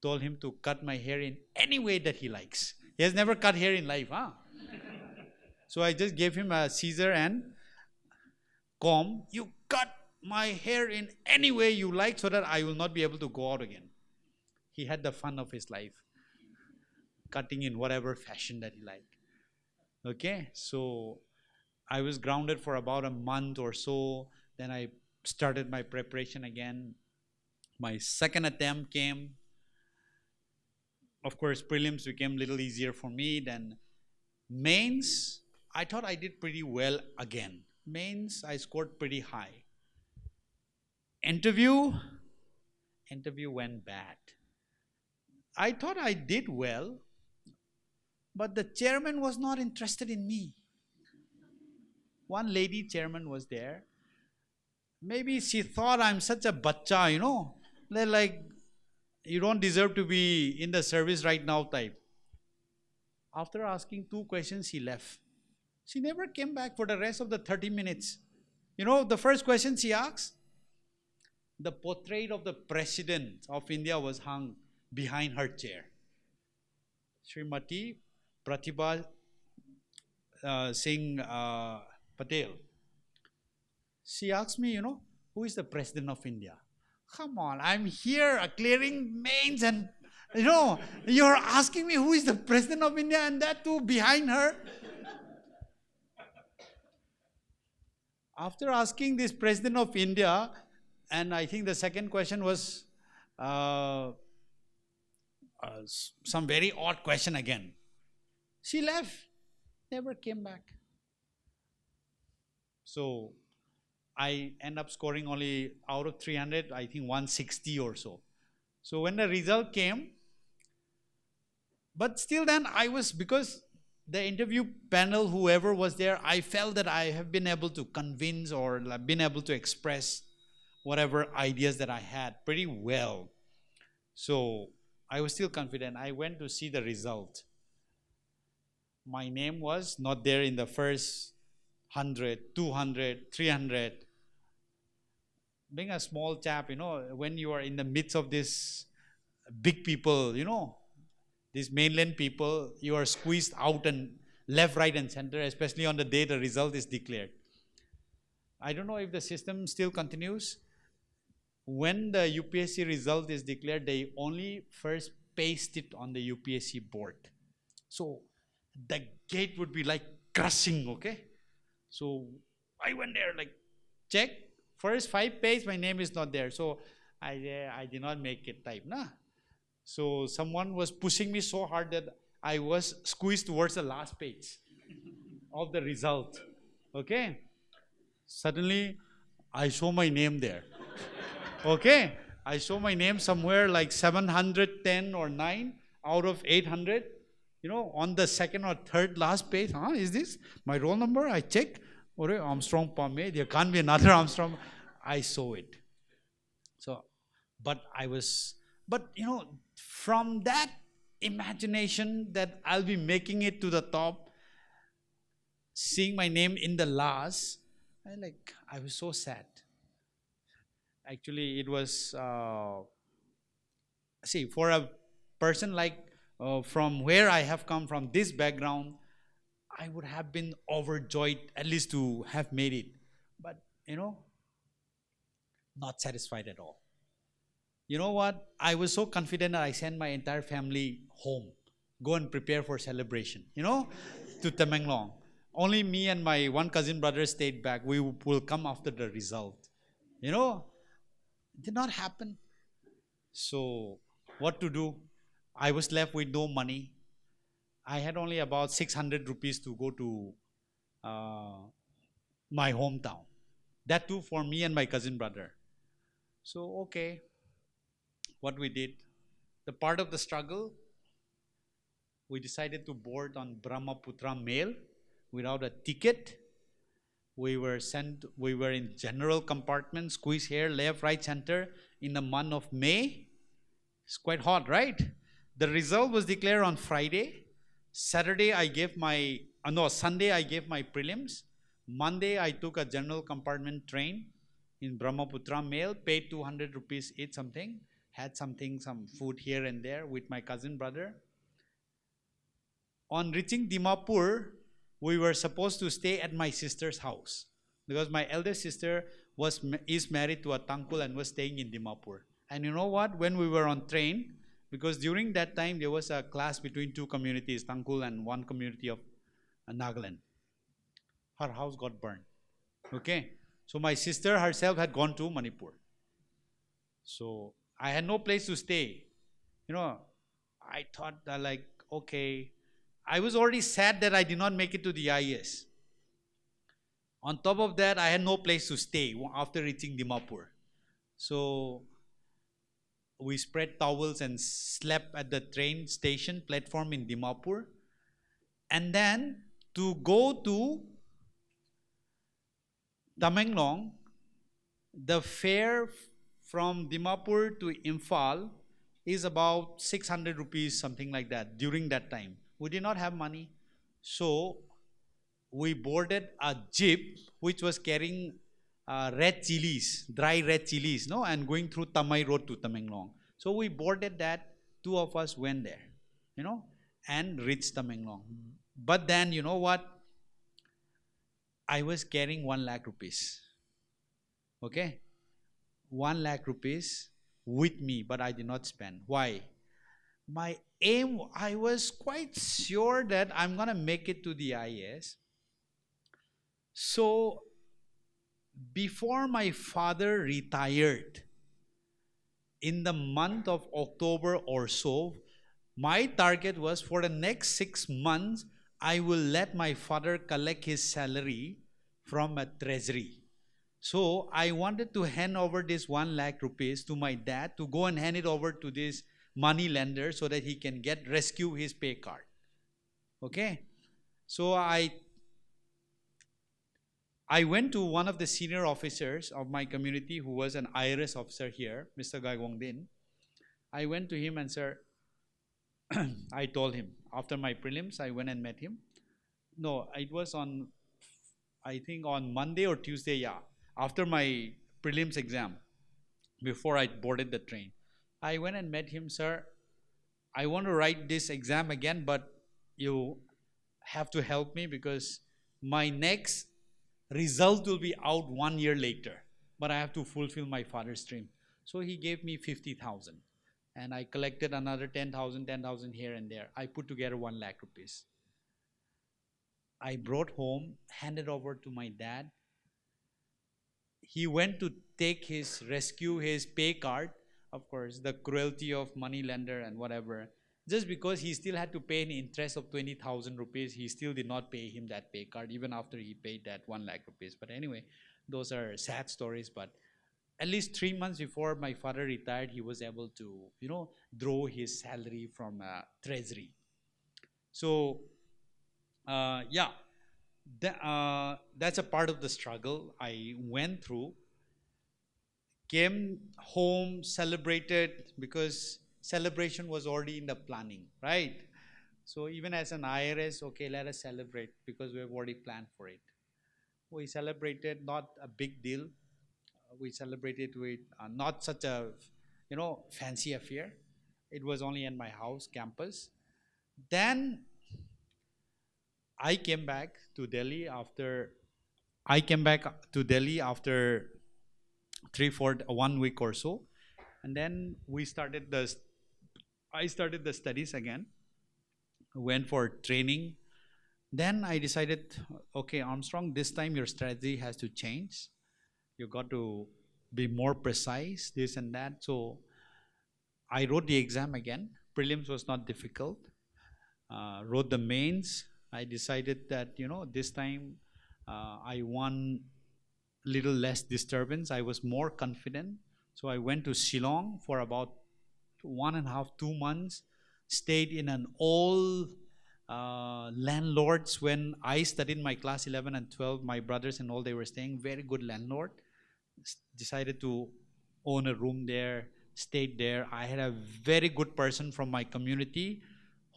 Told him to cut my hair in any way that he likes. He has never cut hair in life, huh? So I just gave him a scissor and comb. You cut my hair in any way you like so that I will not be able to go out again. He had the fun of his life, cutting in whatever fashion that he liked. Okay, so I was grounded for about a month or so. Then I started my preparation again. My second attempt came. Of course, prelims became a little easier for me. Then mains, I thought I did pretty well again. Mains, I scored pretty high. Interview went bad. I thought I did well, but the chairman was not interested in me. One lady chairman was there. Maybe she thought I'm such a bacha, They're like, you don't deserve to be in the service right now type. After asking 2 questions, she left. She never came back for the rest of the 30 minutes. The first question she asked, the portrait of the president of India was hung behind her chair. Srimati Pratibha Singh Patel. She asked me, who is the president of India? Come on, I'm here clearing mains and, you're asking me who is the president of India, and that too behind her. After asking this president of India, and I think the second question was some very odd question again. She left, never came back. So I end up scoring only out of 300, I think 160 or so. So when the result came, but still then because the interview panel, whoever was there, I felt that I have been able to convince or been able to express whatever ideas that I had pretty well. So I was still confident. I went to see the result. My name was not there in the first 100, 200, 300. Being a small chap, when you are in the midst of this big people, these mainland people, you are squeezed out and left, right and center, especially on the day the result is declared. I don't know if the system still continues. When the UPSC result is declared, they only first paste it on the UPSC board. So the gate would be like crushing, okay? So I went there, check. First 5 pages, my name is not there. So I did not make it type. Nah. So someone was pushing me so hard that I was squeezed towards the last page of the result. Okay? Suddenly, I saw my name there. Okay? I saw my name somewhere like 710 or 9 out of 800. On the second or third last page. Is this my roll number? I checked. Amstrong Pamei. There can't be another Armstrong. I saw it. So, but From that imagination that I'll be making it to the top, seeing my name in the last, I was so sad. Actually, it was see, for a person like from where I have come from, this background, I would have been overjoyed at least to have made it. But, you know, not satisfied at all. You know what? I was so confident that I sent my entire family home, go and prepare for celebration, to Temenglong. Only me and my one cousin brother stayed back. We will come after the result. It did not happen. So, what to do? I was left with no money. I had only about 600 rupees to go to uh, my hometown. That too for me and my cousin brother. So, okay, what we did, the part of the struggle, we decided to board on Brahmaputra Mail without a ticket. We were in general compartment, squeeze here, left, right, center in the month of May. It's quite hot, right? The result was declared on Friday. Sunday I gave my prelims. Monday I took a general compartment train in Brahmaputra Mail, paid 200 rupees each something, had some food here and there with my cousin brother. On reaching Dimapur, we were supposed to stay at my sister's house because my elder sister is married to a Tangkul and was staying in Dimapur. And you know what? When we were on train, because during that time there was a clash between two communities, Tangkul and one community of Nagaland. Her house got burned. Okay, so my sister herself had gone to Manipur. So I had no place to stay. I thought that okay, I was already sad that I did not make it to the IS. On top of that, I had no place to stay after reaching Dimapur. So we spread towels and slept at the train station platform in Dimapur. And then to go to Tamenglong, the fare from Dimapur to Imphal is about 600 rupees, something like that, during that time. We did not have money. So we boarded a jeep which was carrying red chilies, dry red chilies, no, and going through Tamai Road to Tamenglong. So we boarded that. Two of us went there, and reached Tamenglong. But then, you know what? I was carrying 1 lakh rupees. Okay? 1 lakh rupees with me, but I did not spend. Why? My aim, I was quite sure that I'm going to make it to the IS. So, before my father retired, in the month of October or so, my target was for the next 6 months, I will let my father collect his salary from a treasury. So I wanted to hand over this 1 lakh rupees to my dad to go and hand it over to this money lender so that he can rescue his pay card. Okay. So I went to one of the senior officers of my community who was an IRS officer here, Mr. Gai Wongdin. I went to him and, sir, I told him, after my prelims, I went and met him. No, it was I think on Monday or Tuesday, yeah, after my prelims exam, before I boarded the train. I went and met him, sir. I want to write this exam again, but you have to help me because my next result will be out 1 year later, but I have to fulfill my father's dream. So he gave me 50,000 and I collected another 10,000 here and there. I put together 1 lakh rupees. I brought home, handed over to my dad. He went to rescue his pay card. Of course, the cruelty of money lender and whatever. Just because he still had to pay an interest of 20,000 rupees, he still did not pay him that pay card, even after he paid that 1 lakh rupees. But anyway, those are sad stories. But at least 3 months before my father retired, he was able to, draw his salary from treasury. So, yeah, that's a part of the struggle I went through. Came home, celebrated, because celebration was already in the planning, right? So even as an IRS, okay, let us celebrate because we have already planned for it. We celebrated, not a big deal. We celebrated with not such a, fancy affair. It was only in my house campus. Then I came back to Delhi after I came back to Delhi after 1 week or so, and then I started the studies again. Went for training. Then I decided, okay, Armstrong, this time your strategy has to change. You got to be more precise, this and that. So I wrote the exam again. Prelims was not difficult. Wrote the mains. I decided that this time I want little less disturbance. I was more confident. So I went to Shillong for about 1.5, 2 months. Stayed in an old landlords. When I studied my class 11 and 12, my brothers and all, they were staying. Very good landlord. Decided to own a room there. Stayed there. I had a very good person from my community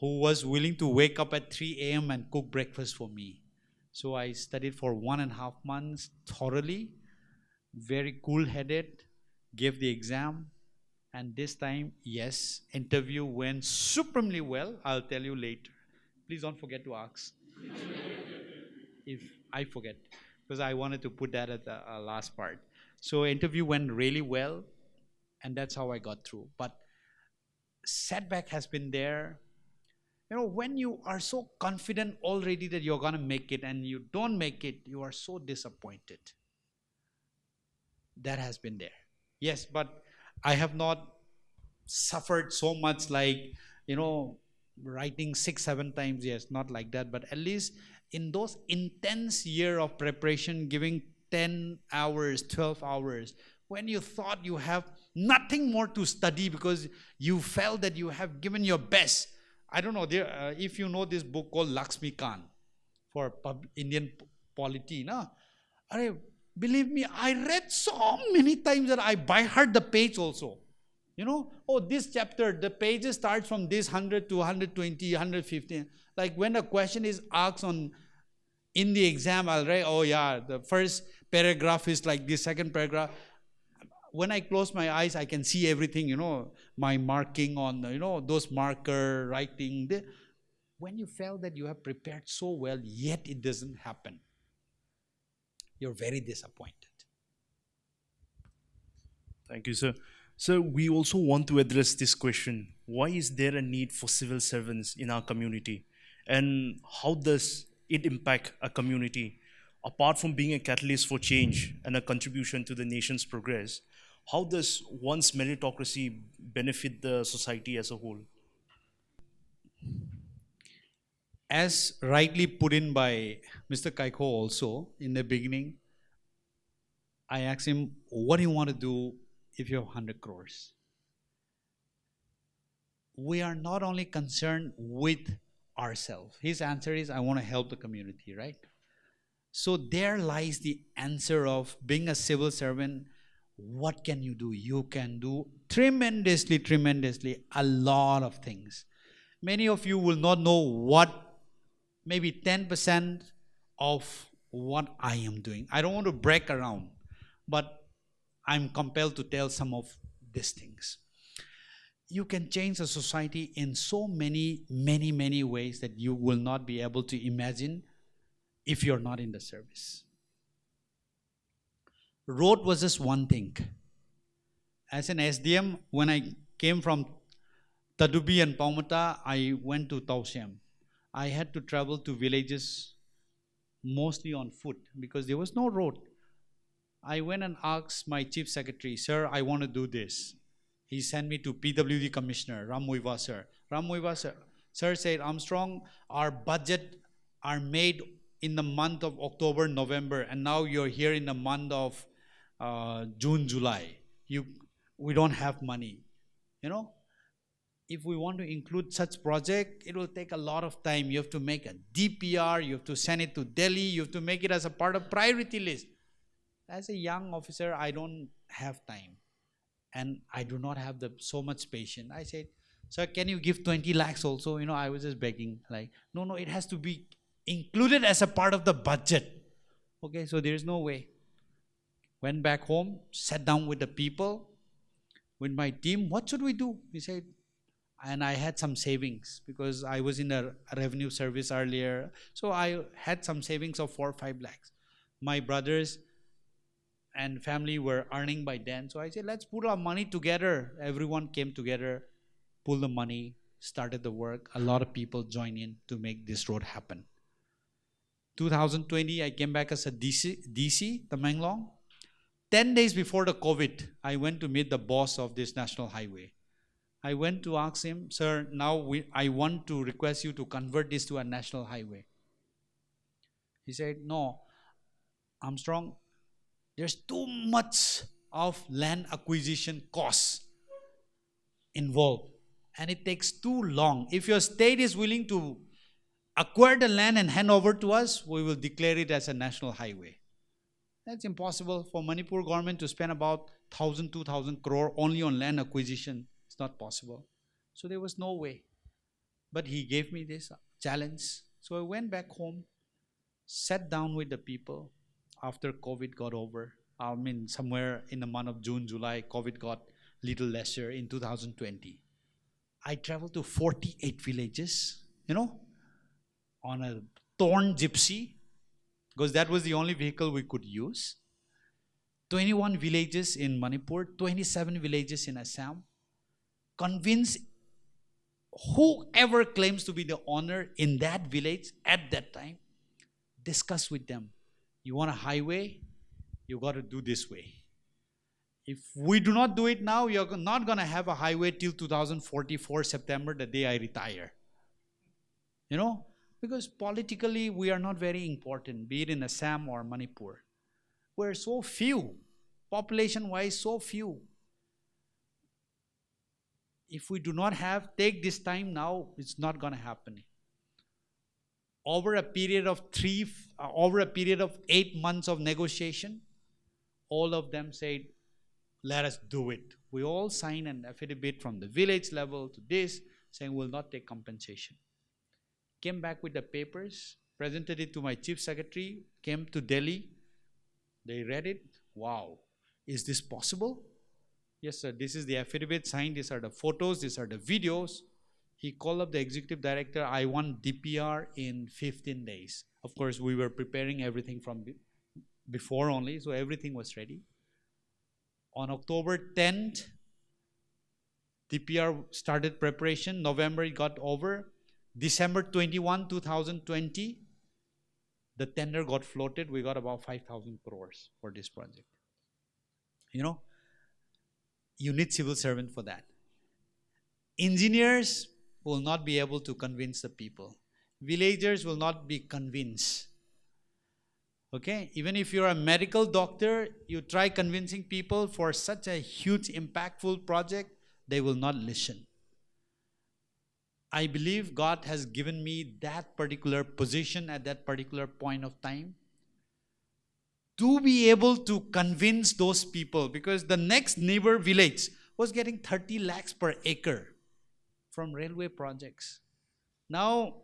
who was willing to wake up at 3 a.m. and cook breakfast for me. So I studied for 1.5 months thoroughly, very cool-headed, gave the exam, and this time, yes, interview went supremely well. I'll tell you later. Please don't forget to ask if I forget, because I wanted to put that at the last part. So interview went really well, and that's how I got through. But setback has been there. When you are so confident already that you're going to make it and you don't make it, you are so disappointed. That has been there. Yes, but I have not suffered so much like, writing 6, 7 times. Yes, not like that. But at least in those intense year of preparation, giving 10 hours, 12 hours, when you thought you have nothing more to study because you felt that you have given your best. I don't know if you know this book called Lakshmi Khan for Indian polity. No? Believe me, I read so many times that I by heart the page also. This chapter, the pages start from this 100 to 120, 150. Like when a question is asked in the exam, I'll write, oh yeah, the first paragraph is like this, second paragraph. When I close my eyes, I can see everything, my marking on, those marker writing. When you felt that you have prepared so well, yet it doesn't happen, you're very disappointed. Thank you, sir. So we also want to address this question. Why is there a need for civil servants in our community? And how does it impact a community? Apart from being a catalyst for change and a contribution to the nation's progress, how does one's meritocracy benefit the society as a whole? As rightly put in by Mr. Kaiko also in the beginning, I asked him, what do you want to do if you have 100 crores? We are not only concerned with ourselves. His answer is, I want to help the community, right? So there lies the answer of being a civil servant. What can you do? You can do tremendously, a lot of things. Many of you will not know what, maybe 10% of what I am doing. I don't want to brag around, but I'm compelled to tell some of these things. You can change a society in so many ways that you will not be able to imagine if you're not in the service. Road was just one thing. As an SDM, when I came from Tokhubvii and Paumata, I went to Taushem. I had to travel to villages mostly on foot because there was no road. I went and asked my chief secretary, sir, I want to do this. He sent me to PWD Commissioner, Ram Muiva sir. Ram Muiva sir said, Armstrong, our budget are made in the month of October, November, and now you're here in the month of June, July. We don't have money. If we want to include such project, it will take a lot of time. You have to make a DPR, you have to send it to Delhi, you have to make it as a part of priority list. As a young officer, I don't have time. And I do not have so much patience. I said, Sir, can you give 20 lakhs also? I was just begging, like, no, no, it has to be included as a part of the budget. Okay, so there's no way. Went back home, sat down with the people, with my team. What should we do? He said, and I had some savings because I was in a revenue service earlier. So I had some savings of 4 or 5 lakhs. My brothers and family were earning by then. So I said, let's put our money together. Everyone came together, pulled the money, started the work. A lot of people joined in to make this road happen. 2020, I came back as a DC, Tamenglong. 10 days before the COVID, I went to meet the boss of this national highway. I went to ask him, sir, now I want to request you to convert this to a national highway. He said, no, Armstrong, there's too much of land acquisition costs involved, and it takes too long. If your state is willing to acquire the land and hand over to us, we will declare it as a national highway. That's impossible for Manipur government to spend about 1,000, 2,000 crore only on land acquisition. It's not possible. So there was no way. But he gave me this challenge. So I went back home, sat down with the people after COVID got over. I mean, somewhere in the month of June, July, COVID got little lesser in 2020. I traveled to 48 villages, on a torn gypsy, because that was the only vehicle we could use. 21 villages in Manipur, 27 villages in Assam. Convince whoever claims to be the owner in that village at that time, discuss with them. You want a highway? You got to do this way. If we do not do it now, you're not going to have a highway till 2044 September, the day I retire. Because politically we are not very important, be it in Assam or Manipur. We're so few, population-wise so few. If we do not take this time now, it's not going to happen. Over a period of 8 months of negotiation, all of them said, let us do it. We all signed an affidavit from the village level to this, saying we'll not take compensation. Came back with the papers, presented it to my chief secretary, came to Delhi. They read it. Wow, is this possible? Yes, sir, this is the affidavit signed. These are the photos, these are the videos. He called up the executive director. I want DPR in 15 days. Of course, we were preparing everything from before only, so everything was ready. On October 10th, DPR started preparation. November, it got over. December 21, 2020, the tender got floated. We got about 5,000 crores for this project. You need civil servant for that. Engineers will not be able to convince the people. Villagers will not be convinced. Okay, even if you're a medical doctor, you try convincing people for such a huge, impactful project, they will not listen. I believe God has given me that particular position at that particular point of time to be able to convince those people, because the next neighbor village was getting 30 lakhs per acre from railway projects. Now,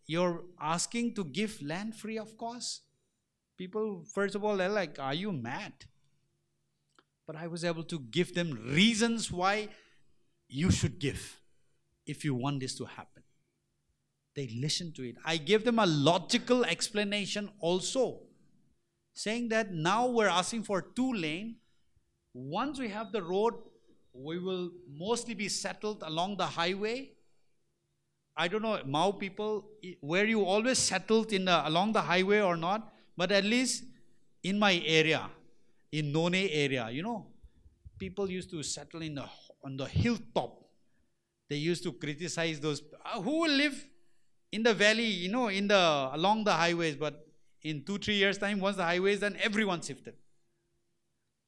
you're asking to give land free of cost? People, first of all, they're like, are you mad? But I was able to give them reasons why you should give if you want this to happen. They listened to it. I gave them a logical explanation also, saying that now we're asking for 2-lane. Once we have the road, we will mostly be settled along the highway. I don't know, Mao people, were you always settled along the highway or not? But at least in my area, in None area, people used to settle on the hilltop. They used to criticize those who will live in the valley, along the highways. But in 2-3 years' time, once the highway is done, everyone shifted.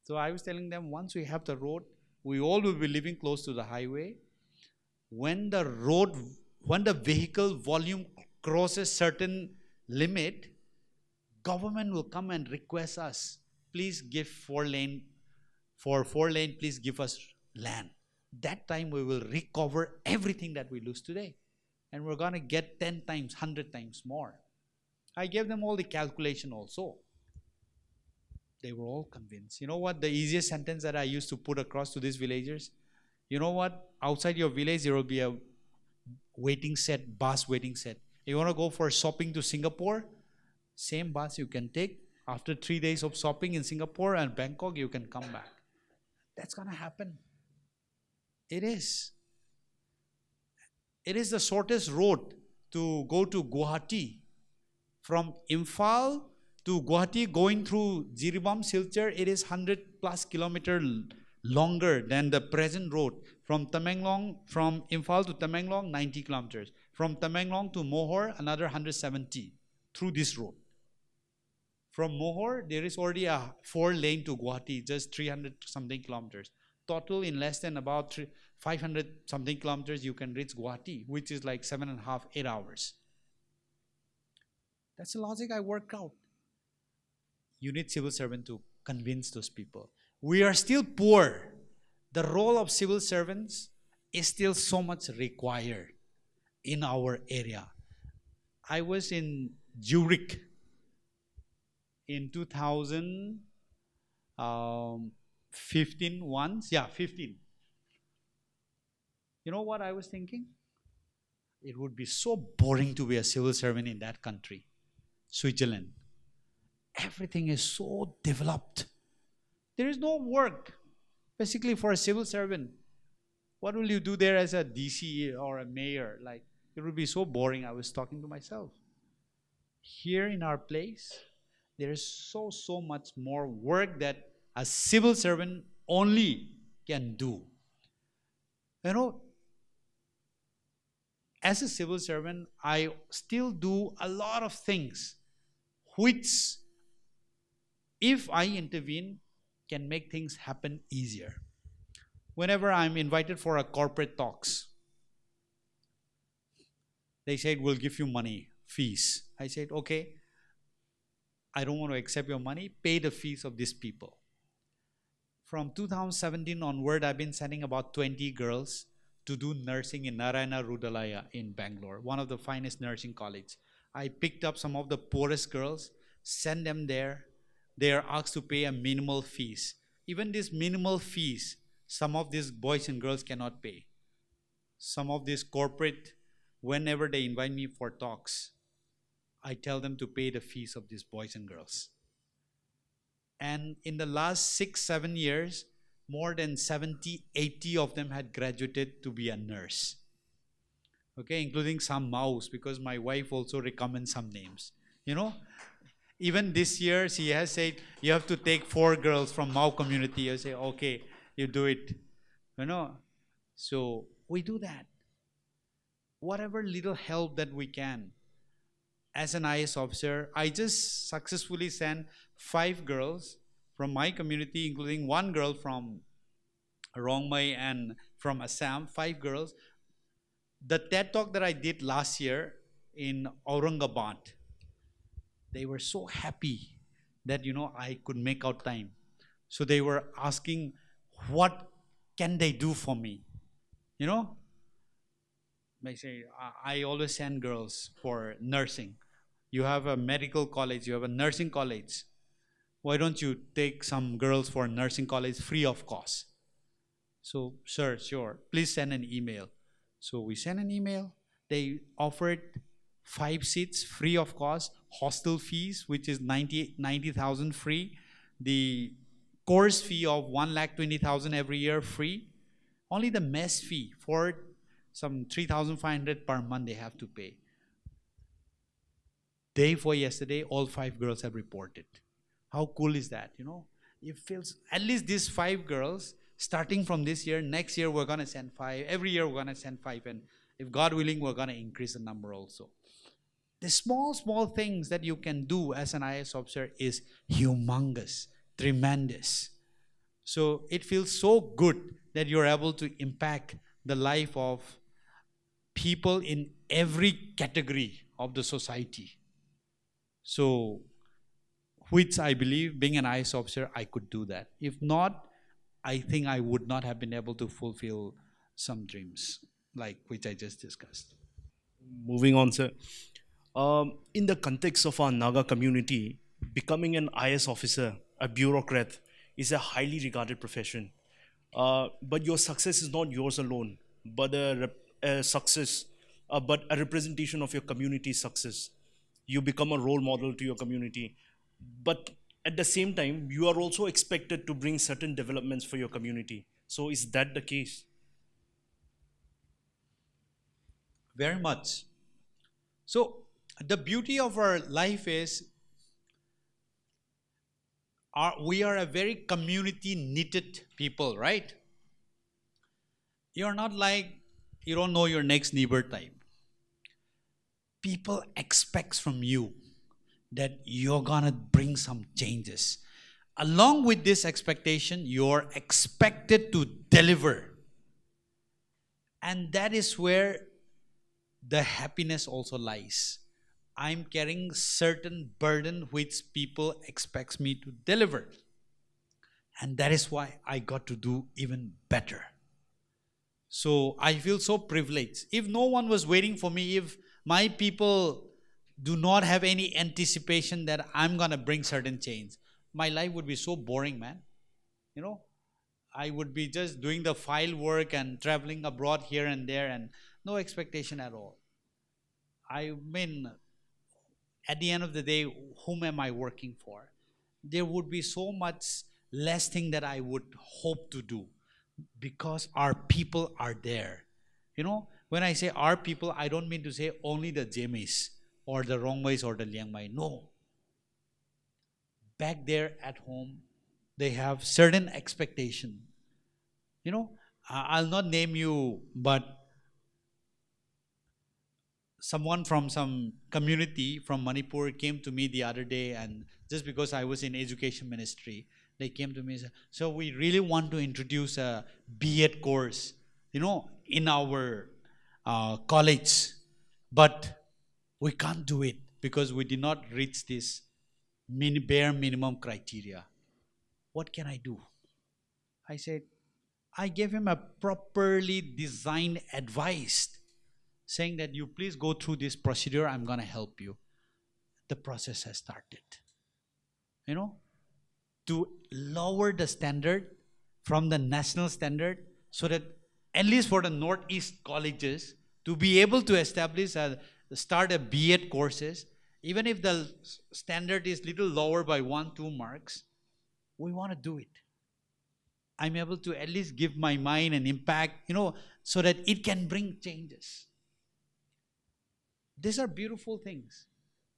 So I was telling them, once we have the road, we all will be living close to the highway. When the vehicle volume crosses certain limit, government will come and request us, please give 4-lane. For 4-lane, please give us land. that time we will recover everything that we lose today. And we're going to get 10 times, 100 times more. I gave them all the calculation also. They were all convinced. You know what? The easiest sentence that I used to put across to these villagers, you know what? Outside your village, there will be a waiting set, bus waiting set. You want to go for shopping to Singapore? Same bus you can take. After 3 days of shopping in Singapore and Bangkok, you can come back. That's going to happen. It is. It is the shortest road to go to Guwahati. From Imphal to Guwahati, going through Jiribam, Silchar, it is 100 plus kilometer longer than the present road. From Tamenglong, from Imphal to Tamenglong, 90 kilometers. From Tamenglong to Mohor, another 170 through this road. From Mohor, there is already a 4-lane to Guwahati, just 300 something kilometers. Total, in less than about 500 something kilometers, you can reach Guwahati, which is like 7.5, 8 hours. That's the logic I worked out. You need civil servant to convince those people. We are still poor. The role of civil servants is still so much required in our area. I was in Zurich in 2015 once. Yeah, 15. You know what I was thinking? It would be so boring to be a civil servant in that country, Switzerland. Everything is so developed. There is no work, basically, for a civil servant. What will you do there as a DC or a mayor? Like, it would be so boring. I was talking to myself. Here in our place, there is so much more work that a civil servant only can do. You know, as a civil servant, I still do a lot of things which, if I intervene, can make things happen easier. Whenever I'm invited for a corporate talks, they said, we'll give you money, fees. I said, okay, I don't want to accept your money, pay the fees of these people. From 2017 onward, I've been sending about 20 girls to do nursing in Narayana Rudalaya in Bangalore, one of the finest nursing colleges. I picked up some of the poorest girls, sent them there. They are asked to pay a minimal fees. Even these minimal fees, some of these boys and girls cannot pay. Some of these corporate, whenever they invite me for talks, I tell them to pay the fees of these boys and girls. And in the last 6-7 years, more than 70, 80 of them had graduated to be a nurse. Okay, including some Maus, because my wife also recommends some names. You know, even this year, she has said, you have to take 4 girls from Mau community. I say, okay, you do it. You know, so we do that. Whatever little help that we can. As an IS officer, I just successfully sent 5 girls from my community, including 1 girl from Rongmei and from Assam, 5 girls. The TED talk that I did last year in Aurangabad, they were so happy that, you know, I could make out time. So they were asking, what can they do for me? You know, I say, I always send girls for nursing. You have a medical college, you have a nursing college. Why don't you take some girls for nursing college free of cost? So, sir, sure, please send an email. So we sent an email. They offered 5 seats free of cost, hostel fees, which is 90,000 free, the course fee of 1,20,000 every year free, only the mess fee for some 3,500 per month they have to pay. Day for yesterday, all 5 girls have reported. How cool is that, you know? It feels, at least these 5 girls, starting from this year, next year we're going to send 5. Every year we're going to send 5. And if God willing, we're going to increase the number also. The small things that you can do as an IS officer is humongous, tremendous. So it feels so good that you're able to impact the life of people in every category of the society. So, which I believe, being an IS officer, I could do that. If not, I think I would not have been able to fulfill some dreams, like which I just discussed. Moving on, sir. In the context of our Naga community, becoming an IS officer, a bureaucrat, is a highly regarded profession. But your success is not yours alone, but a success, but a representation of your community's success. You become a role model to your community, but at the same time, you are also expected to bring certain developments for your community. So, is that the case? Very much. So, the beauty of our life is we are a very community knitted people, right? You're not like you don't know your next neighbor type. People expect from you that you're gonna bring some changes. Along with this expectation, you're expected to deliver. And that is where the happiness also lies. I'm carrying certain burden which people expects me to deliver. And that is why I got to do even better. So I feel so privileged. If no one was waiting for me, if my people do not have any anticipation that I'm going to bring certain change, my life would be so boring, man. You know, I would be just doing the file work and traveling abroad here and there and no expectation at all. I mean, at the end of the day, whom am I working for? There would be so much less thing that I would hope to do because our people are there. You know, when I say our people, I don't mean to say only the Jamis or the Rongwais or the Liangmai. No. Back there at home, they have certain expectation. You know, I'll not name you, but someone from some community from Manipur came to me the other day, and just because I was in education ministry, they came to me and said, so we really want to introduce a B.Ed course, you know, in our college, but we can't do it because we did not reach this bare minimum criteria. What can I do? I said, I gave him a properly designed advice saying that you please go through this procedure, I'm going to help you. The process has started. You know, to lower the standard from the national standard so that at least for the Northeast colleges to be able to establish start a B.Ed courses, even if the standard is little lower by 1-2 marks, we want to do it. I'm able to at least give my mind an impact, you know, so that it can bring changes. These are beautiful things.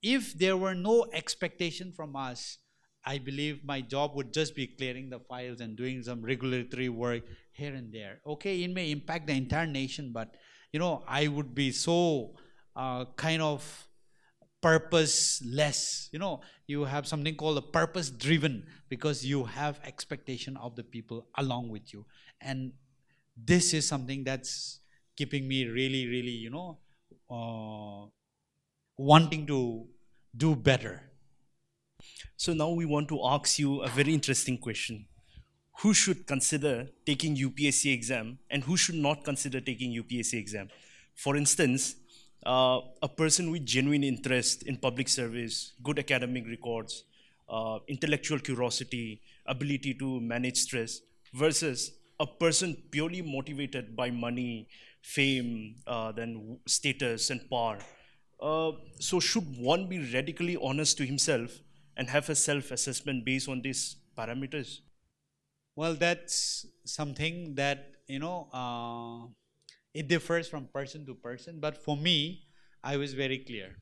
If there were no expectation from us, I believe my job would just be clearing the files and doing some regulatory work here and there. Okay, it may impact the entire nation, but you know, I would be so kind of purposeless. You know, you have something called a purpose driven because you have expectation of the people along with you. And this is something that's keeping me really, really, you know, wanting to do better. So now we want to ask you a very interesting question. Who should consider taking UPSC exam and who should not consider taking UPSC exam? For instance, a person with genuine interest in public service, good academic records, intellectual curiosity, ability to manage stress, versus a person purely motivated by money, fame, then status and power. So should one be radically honest to himself and have a self-assessment based on these parameters? Well, that's something that, you know, it differs from person to person. But for me, I was very clear.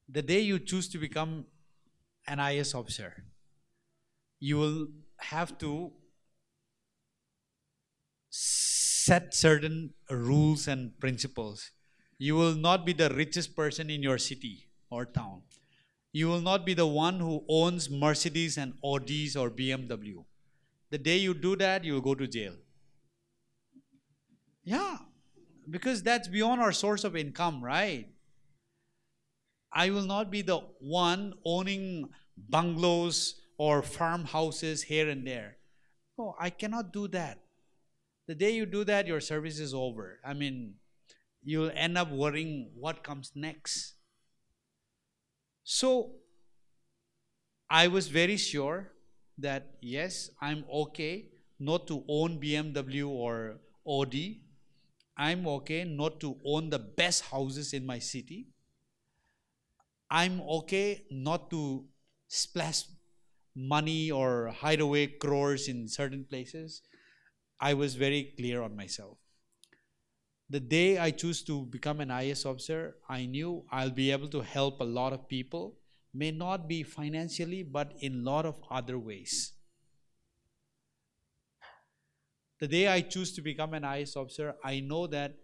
The day you choose to become an IS officer, you will have to set certain rules and principles. You will not be the richest person in your city or town. You will not be the one who owns Mercedes and Audis or BMW. The day you do that, you will go to jail. Yeah, because that's beyond our source of income, right? I will not be the one owning bungalows or farmhouses here and there. Oh, I cannot do that. The day you do that, your service is over. I mean, you'll end up worrying what comes next. So I was very sure that yes, I'm okay not to own BMW or Audi. I'm okay not to own the best houses in my city. I'm okay not to splash money or hide away crores in certain places. I was very clear on myself. The day I choose to become an IS officer, I knew I'll be able to help a lot of people, may not be financially, but in a lot of other ways. The day I choose to become an IS officer, I know that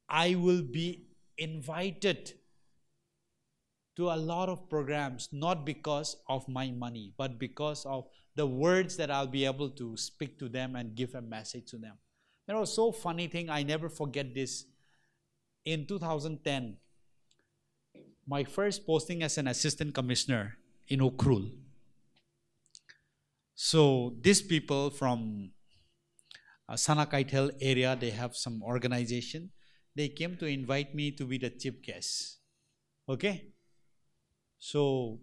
I will be invited to a lot of programs, not because of my money, but because of the words that I'll be able to speak to them and give a message to them. You know, so funny thing, I never forget this. In 2010, my first posting as an assistant commissioner in Ukrul. So these people from Sanakaitel area, they have some organization. They came to invite me to be the chief guest. Okay? So,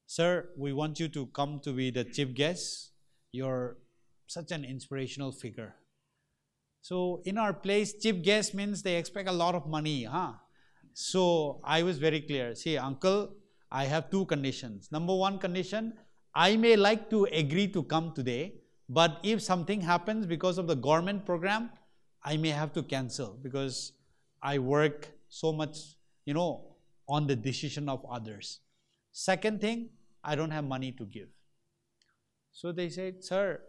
sir, we want you to come to be the chief guest. You're such an inspirational figure. So in our place, chief guest means they expect a lot of money, huh? So I was very clear. See, uncle, I have two conditions. Number one condition, I may like to agree to come today, but if something happens because of the government program, I may have to cancel because I work so much, on the decision of others. Second thing, I don't have money to give. So they said, sir,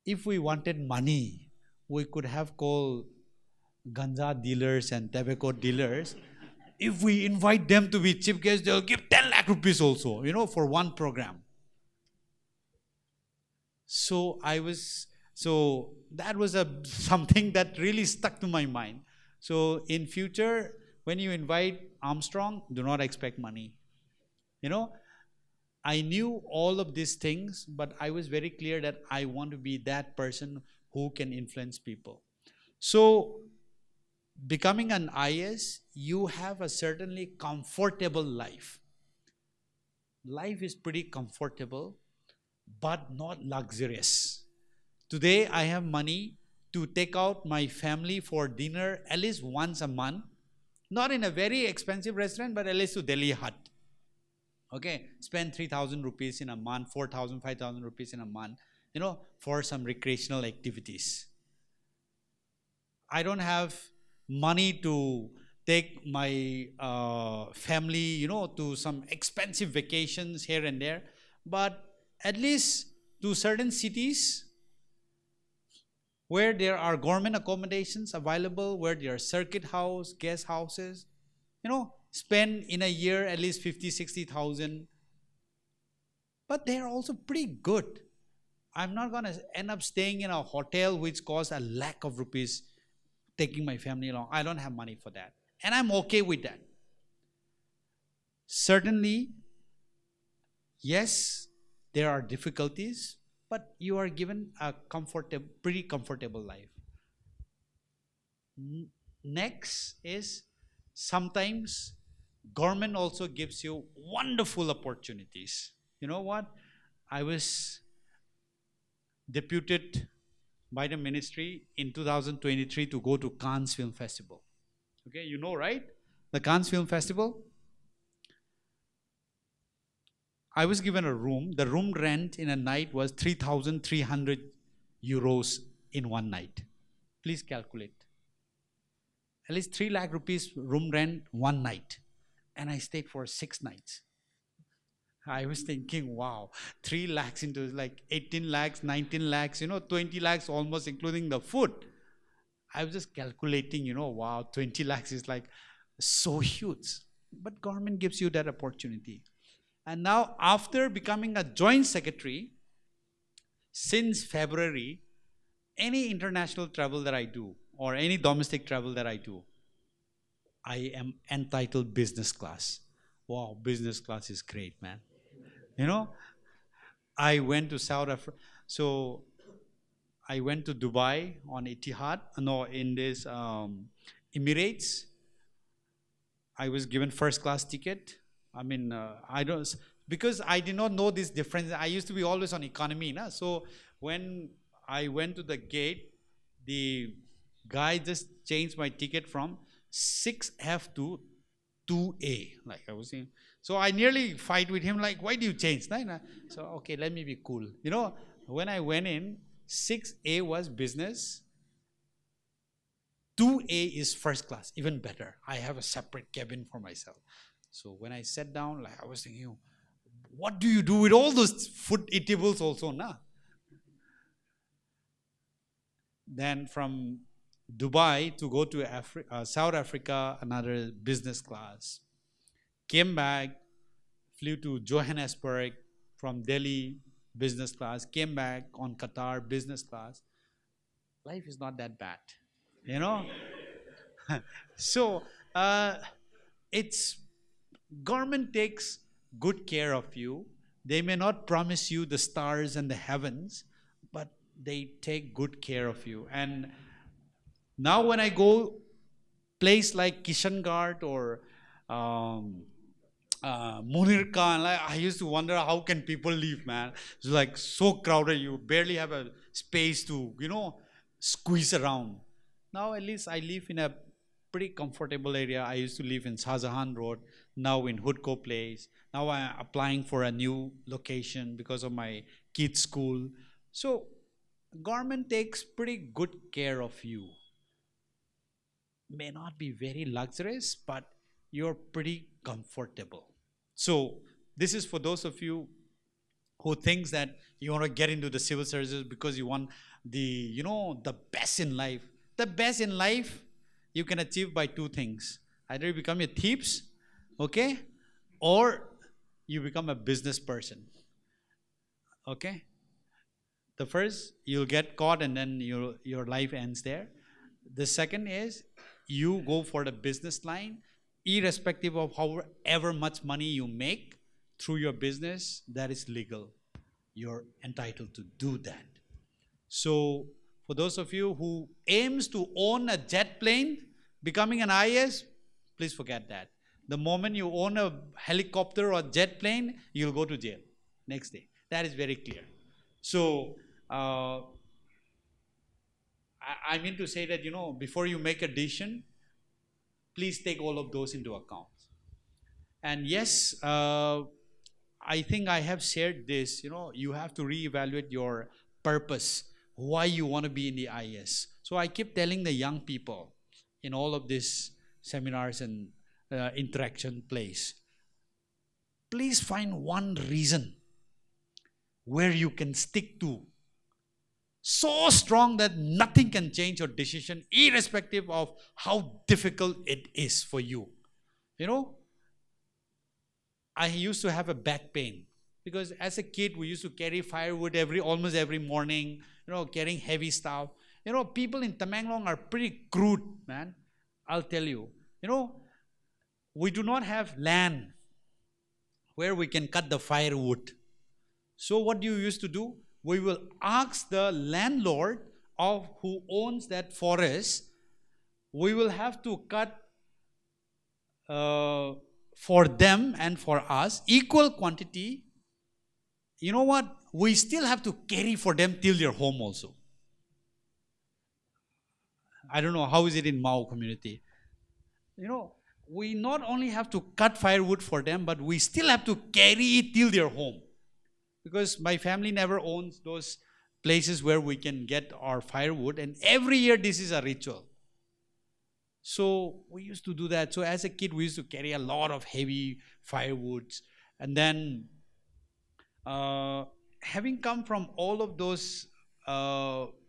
if we wanted money, we could have called ganja dealers and tobacco dealers. If we invite them to be chief guests, they'll give 10 lakh rupees also, for one program. So that was something that really stuck to my mind. So in future, when you invite Armstrong, do not expect money. I knew all of these things, but I was very clear that I want to be that person who can influence people. So becoming an IS, you have a certainly comfortable life. Life is pretty comfortable, but not luxurious. Today, I have money to take out my family for dinner at least once a month. Not in a very expensive restaurant, but at least to Delhi Hut. Okay, spend 3,000 rupees in a month, 4,000, 5,000 rupees in a month, for some recreational activities. I don't have money to take my family, to some expensive vacations here and there, but at least to certain cities where there are government accommodations available, where there are circuit house, guest houses, spend in a year at least 50, 60,000. But they're also pretty good. I'm not going to end up staying in a hotel which costs a lakh of rupees, taking my family along. I don't have money for that. And I'm okay with that. Certainly, yes, there are difficulties, but you are given a pretty comfortable life. Next is sometimes government also gives you wonderful opportunities. You know what? I was deputed by the ministry in 2023 to go to Cannes Film Festival. Okay, right? The Cannes Film Festival. I was given a room. The room rent in a night was 3,300 euros in one night. Please calculate. At least 3 lakh rupees room rent one night. And I stayed for 6 nights. I was thinking, wow, 3 lakhs into like 18 lakhs, 19 lakhs, 20 lakhs almost including the food. I was just calculating, wow, 20 lakhs is like so huge. But government gives you that opportunity. And now after becoming a joint secretary, since February, any international travel that I do or any domestic travel that I do, I am entitled business class. Wow, business class is great, man. I went to South Africa. So I went to Dubai on Etihad, no, in this Emirates. I was given first class ticket. I mean, I don't, because I did not know this difference. I used to be always on economy, na? So when I went to the gate, the guy just changed my ticket from 6F to 2A. Like I was saying. So I nearly fight with him, like, why do you change? Nah, nah. So, okay, let me be cool. You know, when I went in, 6A was business, 2A is first class, even better. I have a separate cabin for myself. So when I sat down, like I was thinking, what do you do with all those food eatables also, na? Then from Dubai to go to South Africa, another business class. Came back, flew to Johannesburg from Delhi, business class. Came back on Qatar, business class. Life is not that bad, you know. So it's government takes good care of you. They may not promise you the stars and the heavens, but they take good care of you. And now when I go place like Kishanghat or um, Munirka, and like, I used to wonder how can people live, man. It's like so crowded, you barely have a space to, squeeze around. Now at least I live in a pretty comfortable area. I used to live in Shahjahan Road, now in Hudko Place. Now I'm applying for a new location because of my kids' school. So government takes pretty good care of you. May not be very luxurious, but you're pretty comfortable. So this is for those of you who thinks that you want to get into the civil services because you want the best in life. The best in life you can achieve by two things. Either you become a thief, okay, or you become a business person, okay. The first, you'll get caught and then your life ends there. The second is you go for the business line, irrespective of however much money you make through your business, that is legal. You're entitled to do that. So for those of you who aims to own a jet plane, becoming an IAS, please forget that. The moment you own a helicopter or jet plane, you'll go to jail next day. That is very clear. So I mean to say that, before you make a decision, please take all of those into account. And yes, I think I have shared this, you have to reevaluate your purpose, why you want to be in the IS. So I keep telling the young people in all of these seminars and interaction place, please find one reason where you can stick to so strong that nothing can change your decision, irrespective of how difficult it is for you. I used to have a back pain because as a kid we used to carry firewood almost every morning, carrying heavy stuff. People in Tamenglong are pretty crude, man. I'll tell you. We do not have land where we can cut the firewood. So what do you used to do? We will ask the landlord of who owns that forest. We will have to cut for them and for us equal quantity. You know what? We still have to carry for them till their home also. I don't know how is it in Mao community. We not only have to cut firewood for them, but we still have to carry it till their home. Because my family never owns those places where we can get our firewood, and every year this is a ritual. So we used to do that. So as a kid, we used to carry a lot of heavy firewoods. And then having come from all of those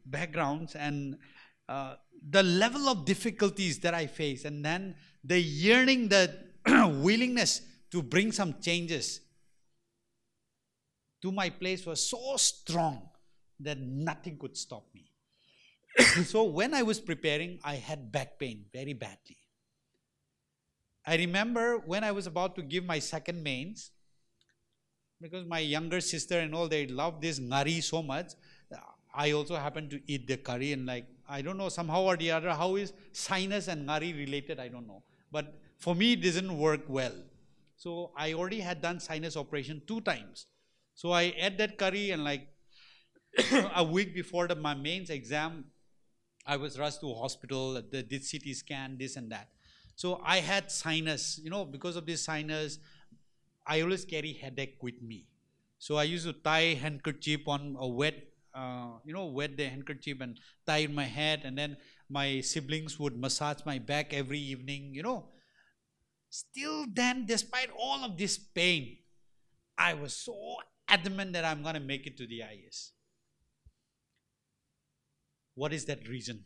backgrounds and the level of difficulties that I face, and then the yearning, the willingness to bring some changes to my place was so strong that nothing could stop me. So when I was preparing, I had back pain very badly. I remember when I was about to give my second mains, because my younger sister and all, they love this ngari so much. I also happen to eat the curry, and like, I don't know, somehow or the other, how is sinus and ngari related, I don't know. But for me, it doesn't work well. So I already had done sinus operation 2 times. So I ate that curry, and like a week before my mains exam, I was rushed to hospital, they did CT scan, this and that. So I had sinus, because of this sinus, I always carry headache with me. So I used to tie handkerchief on a wet, wet the handkerchief and tie in my head, and then my siblings would massage my back every evening. Still then, despite all of this pain, I was so adamant that I'm going to make it to the IS. What is that reason?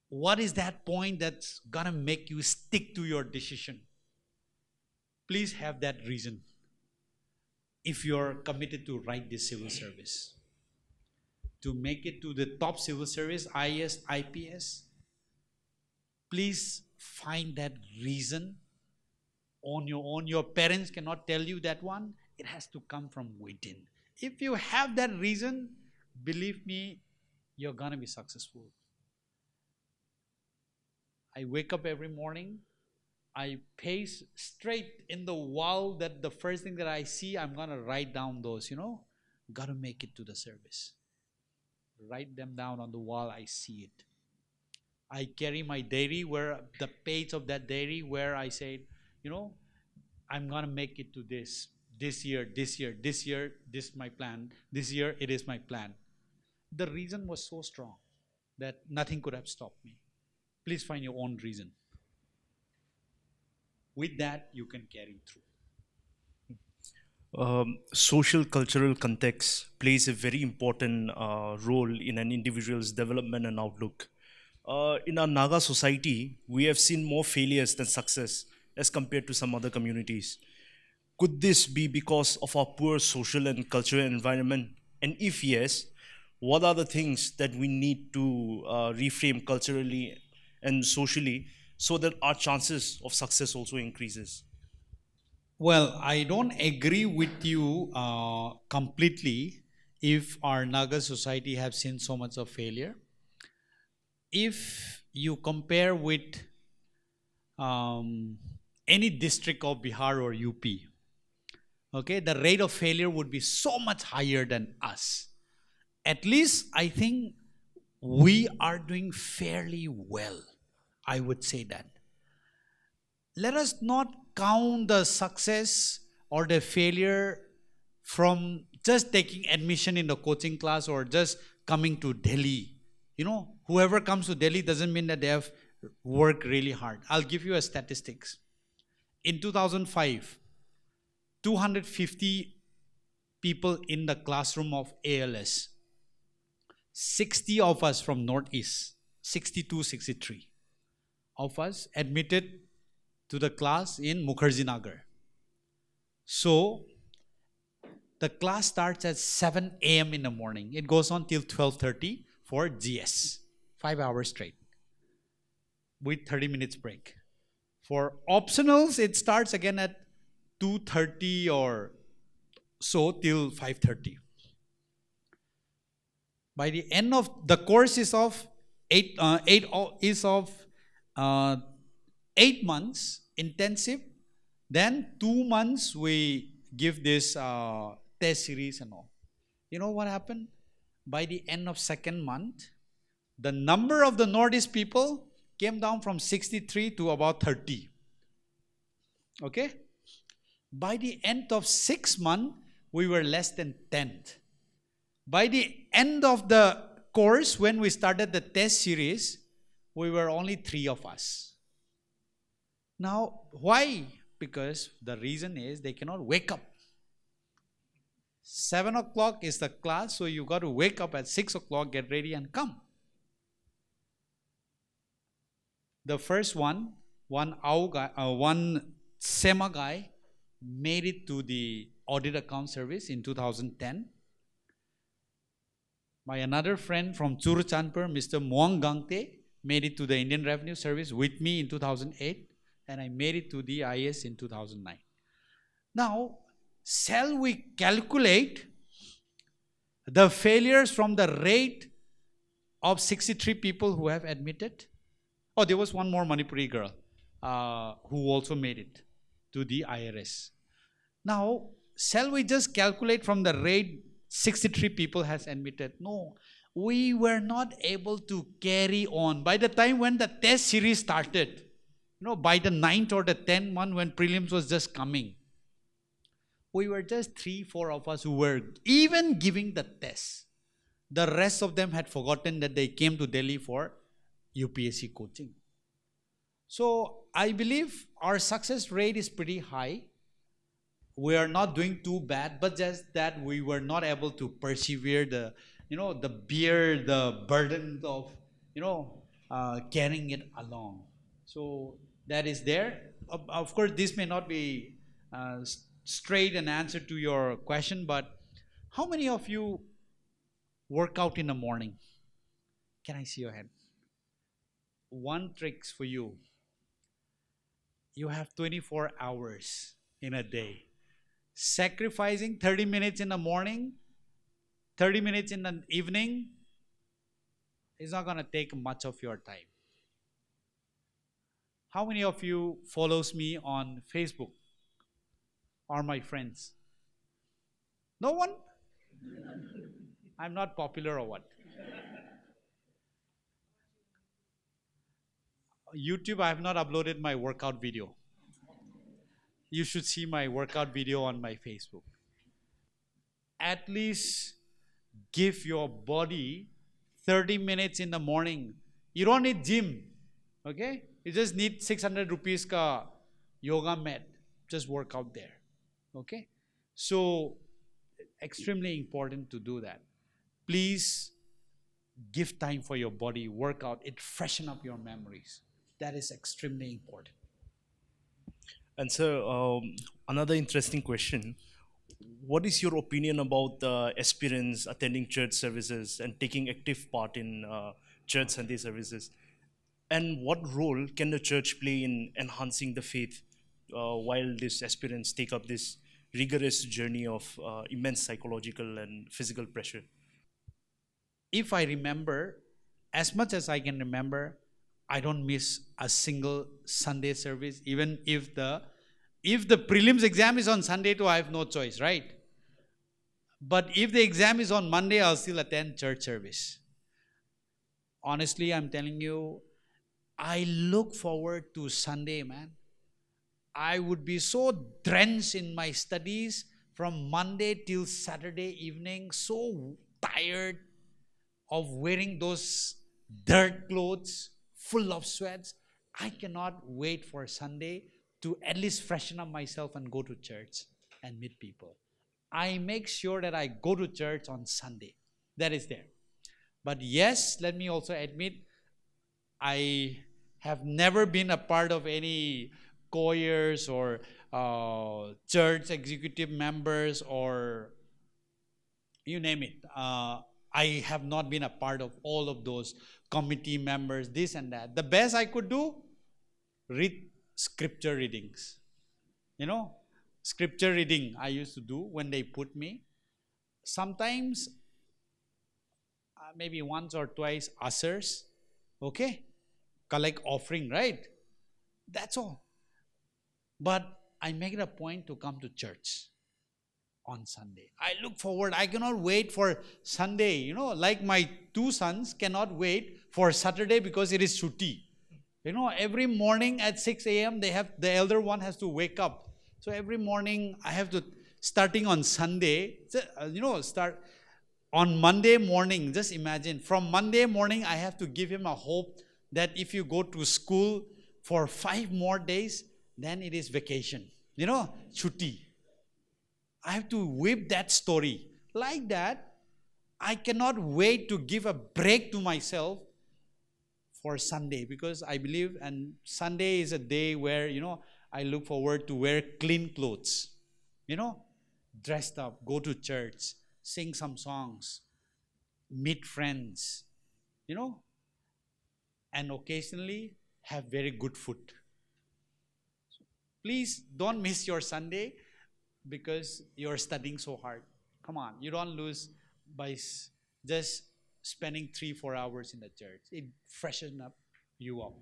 What is that point that's going to make you stick to your decision? Please have that reason if you're committed to write this civil service. To make it to the top civil service, IS, IPS, please find that reason on your own. Your parents cannot tell you that one. It has to come from within. If you have that reason, believe me, you're going to be successful. I wake up every morning, I pace straight in the wall, that the first thing that I see, I'm going to write down those, got to make it to the service. Write them down on the wall, I see it. I carry my diary, where the page of that diary where I say, I'm going to make it to this year, this is my plan. This year, it is my plan. The reason was so strong that nothing could have stopped me. Please find your own reason. With that, you can carry through. Social cultural context plays a very important role in an individual's development and outlook. In our Naga society, we have seen more failures than success as compared to some other communities. Could this be because of our poor social and cultural environment? And if yes, what are the things that we need to reframe culturally and socially so that our chances of success also increases? Well, I don't agree with you completely if our Naga society have seen so much of failure. If you compare with any district of Bihar or UP, okay, the rate of failure would be so much higher than us. At least I think we are doing fairly well. I would say that. Let us not count the success or the failure from just taking admission in the coaching class or just coming to Delhi. Whoever comes to Delhi doesn't mean that they have worked really hard. I'll give you a statistics. In 2005, 250 people in the classroom of ALS. 60 of us from Northeast, 62, 63 of us admitted to the class in Mukherjee Nagar. So, the class starts at 7 a.m. in the morning. It goes on till 12:30 for GS, 5 hours straight, with 30 minutes break. For optionals, it starts again at 2:30 or so till 5:30. By the end of the course is of 8 months intensive. Then 2 months we give this test series and all. You know what happened? By the end of second month, the number of the Northeast people came down from 63 to about 30. Okay? By the end of 6 months, we were less than 10. By the end of the course, when we started the test series, we were only 3 of us. Now, why? Because the reason is they cannot wake up. 7 o'clock is the class, so you got to wake up at 6 o'clock, get ready and come. The first one SEMA guy made it to the audit account service in 2010. My another friend from Churchandpur, Mr. Muang Gangte, made it to the Indian Revenue Service with me in 2008, and I made it to the IS in 2009. Now, shall we calculate the failures from the rate of 63 people who have admitted? Oh, there was one more Manipuri girl who also made it to the IRS. Now, shall we just calculate from the rate 63 people has admitted? No, we were not able to carry on. By the time when the test series started, by the 9th or the 10th month when prelims was just coming, we were just 3-4 of us who were even giving the test. The rest of them had forgotten that they came to Delhi for UPSC coaching. So I believe our success rate is pretty high. We are not doing too bad, but just that we were not able to persevere the burden of carrying it along. So that is there. Of course, this may not be straight an answer to your question, but how many of you work out in the morning? Can I see your hand? One trick for you. You have 24 hours in a day. Sacrificing 30 minutes in the morning, 30 minutes in the evening is not going to take much of your time. How many of you follows me on Facebook or my friends? No one? I'm not popular or what? YouTube, I have not uploaded my workout video. You should see my workout video on my Facebook. At least give your body 30 minutes in the morning. You don't need gym, okay? You just need 600 rupees ka yoga mat. Just work out there, okay? So, extremely important to do that. Please give time for your body, work out. It freshen up your memories. That is extremely important. And so, another interesting question. What is your opinion about aspirants attending church services and taking active part in church Sunday services? And what role can the church play in enhancing the faith while these aspirants take up this rigorous journey of immense psychological and physical pressure? If I remember, as much as I can remember, I don't miss a single Sunday service, even if the prelims exam is on Sunday too, I have no choice, right? But if the exam is on Monday, I'll still attend church service. Honestly, I'm telling you, I look forward to Sunday, man. I would be so drenched in my studies from Monday till Saturday evening, so tired of wearing those dirt clothes full of sweats. I cannot wait for Sunday to at least freshen up myself and go to church and meet people. I make sure that I go to church on Sunday. That is there. But yes, let me also admit, I have never been a part of any choirs or church executive members or you name it. I have not been a part of all of those committee members, this and that. The best I could do, read scripture readings. Scripture reading I used to do when they put me. Sometimes, maybe once or twice, ushers, okay? Collect offering, right? That's all. But I make it a point to come to church on Sunday. I look forward. I cannot wait for Sunday. Like my two sons cannot wait for Saturday because it is Shuti. Every morning at 6 a.m. the elder one has to wake up. So every morning I have to, starting on Sunday, start on Monday morning. Just imagine, from Monday morning I have to give him a hope that if you go to school for 5 more days, then it is vacation. Chutti. I have to whip that story. Like that, I cannot wait to give a break to myself for Sunday, because I believe, and Sunday is a day where, I look forward to wear clean clothes, dressed up, go to church, sing some songs, meet friends, and occasionally have very good food. Please don't miss your Sunday. because you're studying so hard. Come on, you don't lose by just spending 3 4 hours in the church. It freshens up you up.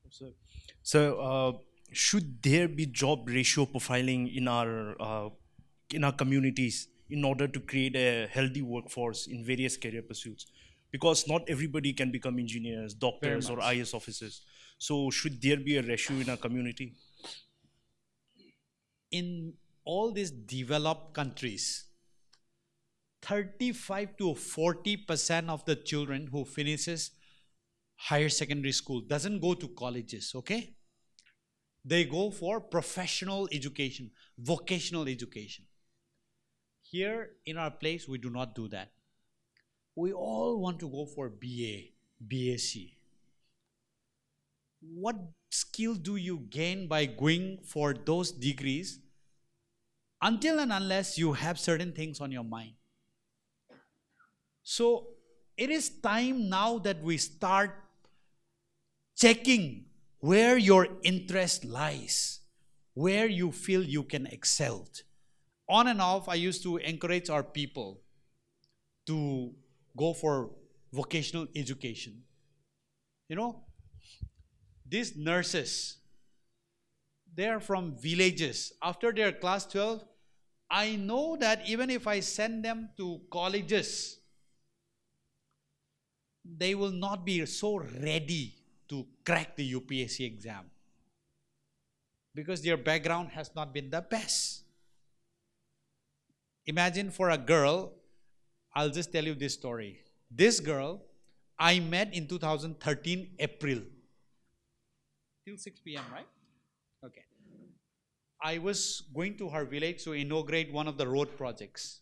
So, so, should there be job ratio profiling in our communities in order to create a healthy workforce in various career pursuits? Because not everybody can become engineers, Very doctors, or much. IS officers. So, should there be a ratio in our community? In all these developed countries, 35 to 40% of the children who finishes higher secondary school doesn't go to colleges, okay? They go for professional education, vocational education. Here in our place, we do not do that. We all want to go for BA, BSc. What skill do you gain by going for those degrees until and unless you have certain things on your mind? So it is time now that we start checking where your interest lies, where you feel you can excel. On and off, I used to encourage our people to go for vocational education. You know, these nurses, they are from villages. After their class 12, I know that even if I send them to colleges, they will not be so ready to crack the UPSC exam because their background has not been the best. Imagine for a girl, I'll just tell you this story. This girl, I met in 2013 April till 6 p.m., right? Okay. I was going to her village to inaugurate one of the road projects.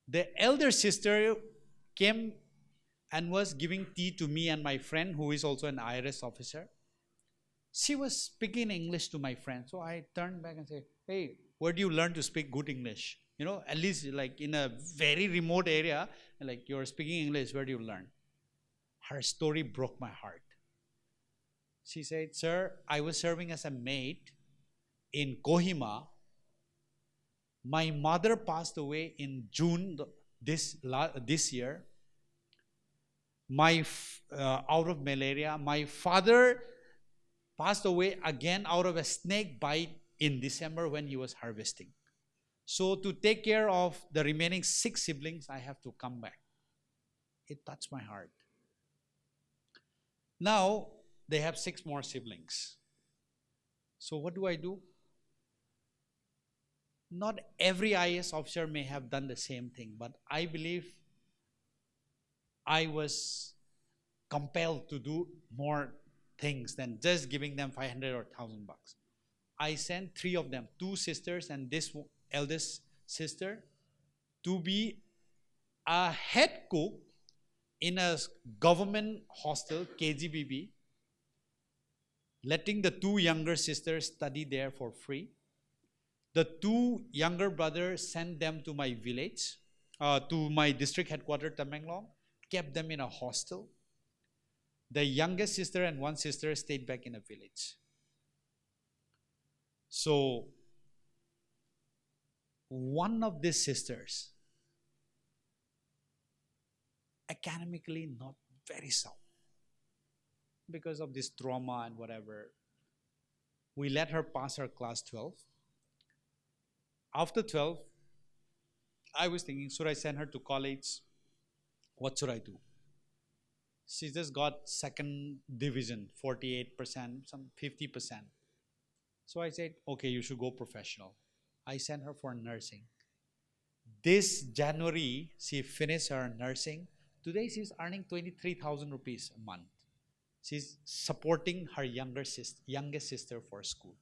The elder sister came and was giving tea to me and my friend, who is also an IRS officer. She was speaking English to my friend. So I turned back and said, hey, where do you learn to speak good English? You know, at least like in a very remote area, like you're speaking English, where do you learn? Her story broke my heart. She said, sir, I was serving as a maid in Kohima. My mother passed away in June this year. Out of malaria. My father passed away again out of a snake bite in December when he was harvesting. So to take care of the remaining 6 siblings, I have to come back. It touched my heart. Now they have 6 more siblings. So what do I do? Not every IS officer may have done the same thing, but I believe I was compelled to do more things than just giving them 500 or 1,000 bucks. I sent 3 of them, 2 sisters and this eldest sister, to be a head cook in a government hostel, KGBB, letting the 2 younger sisters study there for free. The 2 younger brothers sent them to my village, to my district headquarters, Tamenglong, kept them in a hostel. The youngest sister and 1 sister stayed back in a village. So, one of these sisters, academically not very sound, because of this trauma and whatever, we let her pass her class 12. After 12, I was thinking, should I send her to college? What should I do? She just got second division, 48%, some 50%. So I said, okay, you should go professional. I sent her for nursing. This January, she finished her nursing. Today, she's earning 23,000 rupees a month. She's supporting her youngest sister for school.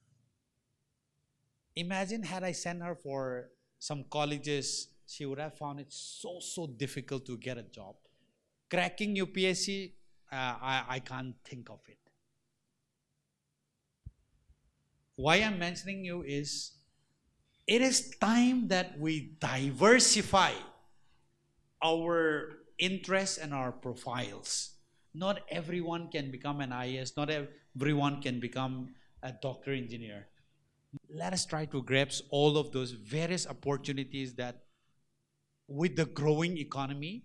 Imagine had I sent her for some colleges, she would have found it so difficult to get a job. Cracking UPSC, I can't think of it. Why I'm mentioning you is, it is time that we diversify our interests and our profiles. Not everyone can become an IS, not everyone can become a doctor engineer. Let us try to grasp all of those various opportunities that with the growing economy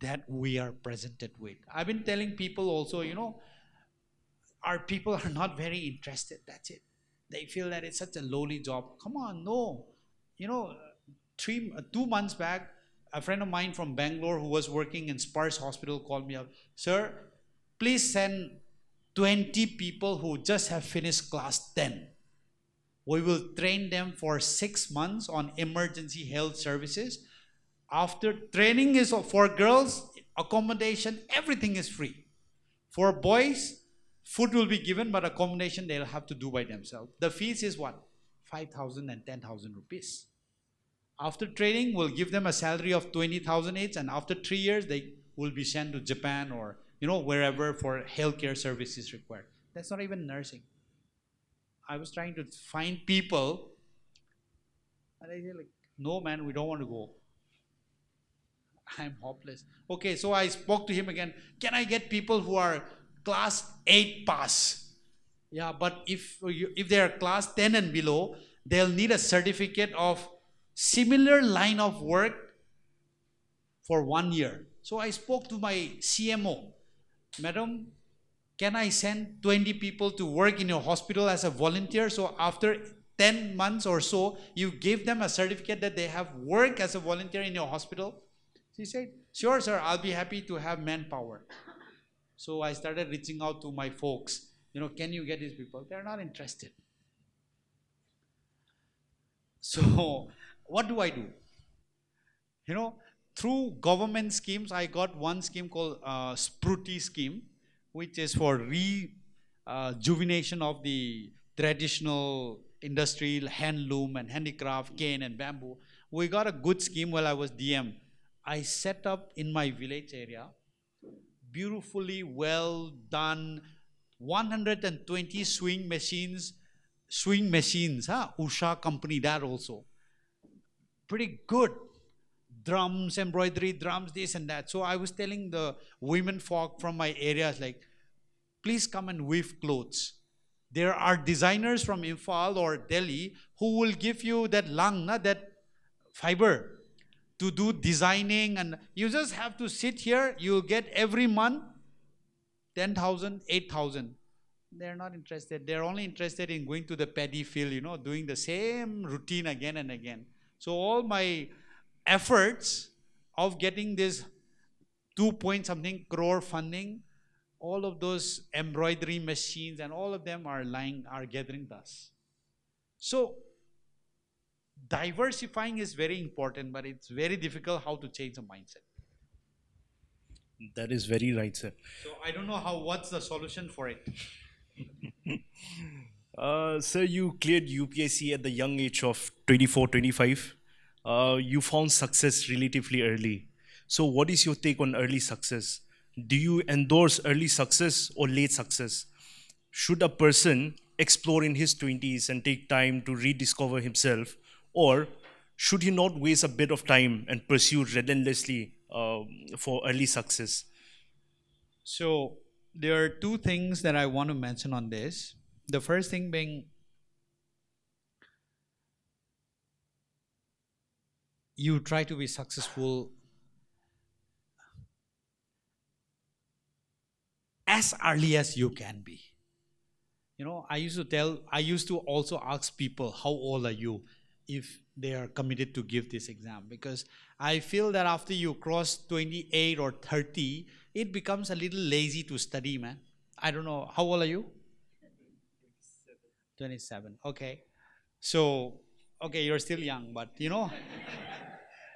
that we are presented with. I've been telling people also, our people are not very interested. That's it. They feel that it's such a lowly job. Come on, no. You know, 2 months back, a friend of mine from Bangalore who was working in Spars Hospital called me up. Sir, please send 20 people who just have finished class 10. We will train them for 6 months on emergency health services. After training is for girls, accommodation, everything is free. For boys, food will be given, but accommodation they'll have to do by themselves. The fees is what? 5,000 and 10,000 rupees. After training, we'll give them a salary of 20,000 each, and after 3 years, they will be sent to Japan or wherever for healthcare services required. That's not even nursing. I was trying to find people, and they say like, no man, we don't want to go. I'm hopeless. Okay, so I spoke to him again. Can I get people who are class 8 pass? Yeah, but if they are class 10 and below, they'll need a certificate of similar line of work for 1 year. So I spoke to my CMO. Madam, can I send 20 people to work in your hospital as a volunteer? So after 10 months or so, you give them a certificate that they have worked as a volunteer in your hospital? She said, sure, sir, I'll be happy to have manpower. So I started reaching out to my folks. Can you get these people? They're not interested. So what do I do? Through government schemes, I got one scheme called Spruti scheme, which is for rejuvenation of the traditional industry, handloom and handicraft, cane and bamboo. We got a good scheme while I was DM. I set up in my village area, beautifully well done, 120 swing machines, Usha company, that also. Pretty good. Drums, embroidery, drums, this and that. So I was telling the women folk from my areas, like, please come and weave clothes. There are designers from Imphal or Delhi who will give you that that fiber to do designing, and you just have to sit here. You'll get every month 10,000, 8,000. They're not interested. They're only interested in going to the paddy field, doing the same routine again and again. So all my efforts of getting this 2 point something crore funding, all of those embroidery machines and all of them are gathering dust. So diversifying is very important, but it's very difficult how to change the mindset. That is very right, sir. So I don't know what's the solution for it. Sir, you cleared UPSC at the young age of 24, 25. You found success relatively early. So what is your take on early success? Do you endorse early success or late success? Should a person explore in his 20s and take time to rediscover himself, or should he not waste a bit of time and pursue relentlessly for early success? So there are two things that I want to mention on this. The first thing being, you try to be successful as early as you can be. I used to also ask people, how old are you, if they are committed to give this exam, because I feel that after you cross 28 or 30, it becomes a little lazy to study, man. I don't know, how old are you? 27. Okay. So, okay, you're still young, but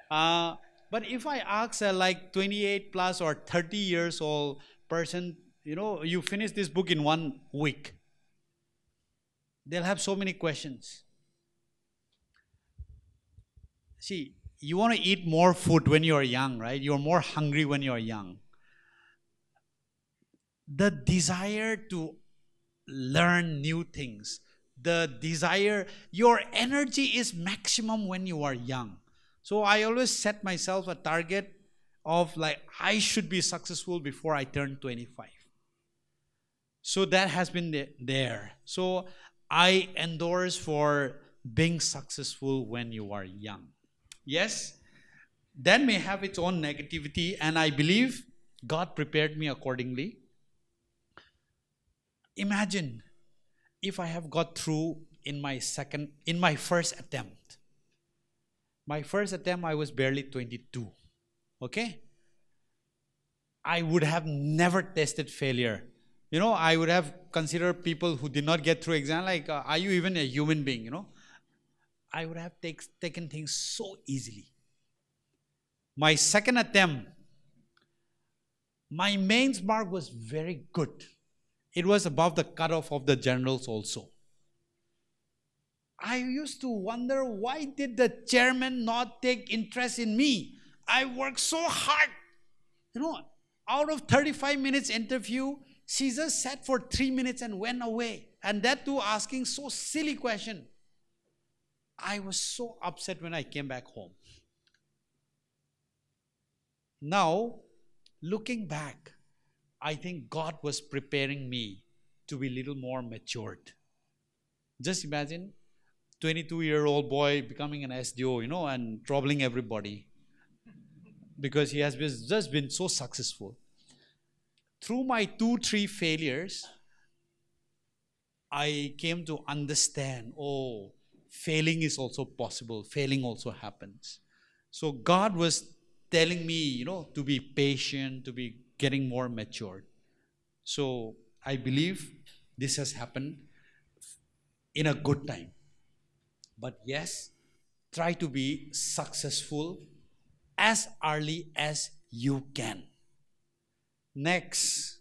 but if I ask a like 28 plus or 30 years old person, you finish this book in 1 week, they'll have so many questions. See, you want to eat more food when you're young, right? You're more hungry when you're young. The desire to learn new things, your energy is maximum when you are young. So I always set myself a target of like, I should be successful before I turn 25. So that has been there. So I endorse for being successful when you are young. Yes, that may have its own negativity, and I believe God prepared me accordingly. Imagine if I have got through in my first attempt. My first attempt, I was barely 22. Okay? I would have never tested failure. I would have considered people who did not get through exam like, are you even a human being? I would have taken things so easily. My second attempt, my mains mark was very good. It was above the cutoff of the generals also. I used to wonder, why did the chairman not take interest in me? I worked so hard. You know, Out of 35 minutes interview, she just sat for 3 minutes and went away. And that too asking so silly question. I was so upset when I came back home. Now, looking back, I think God was preparing me to be a little more matured. Just imagine 22-year-old boy becoming an SDO, and troubling everybody because he has just been so successful. Through my 2-3 failures, I came to understand, failing is also possible. Failing also happens. So God was telling me, to be patient, to be getting more matured. So I believe this has happened in a good time. But yes, try to be successful as early as you can. Next,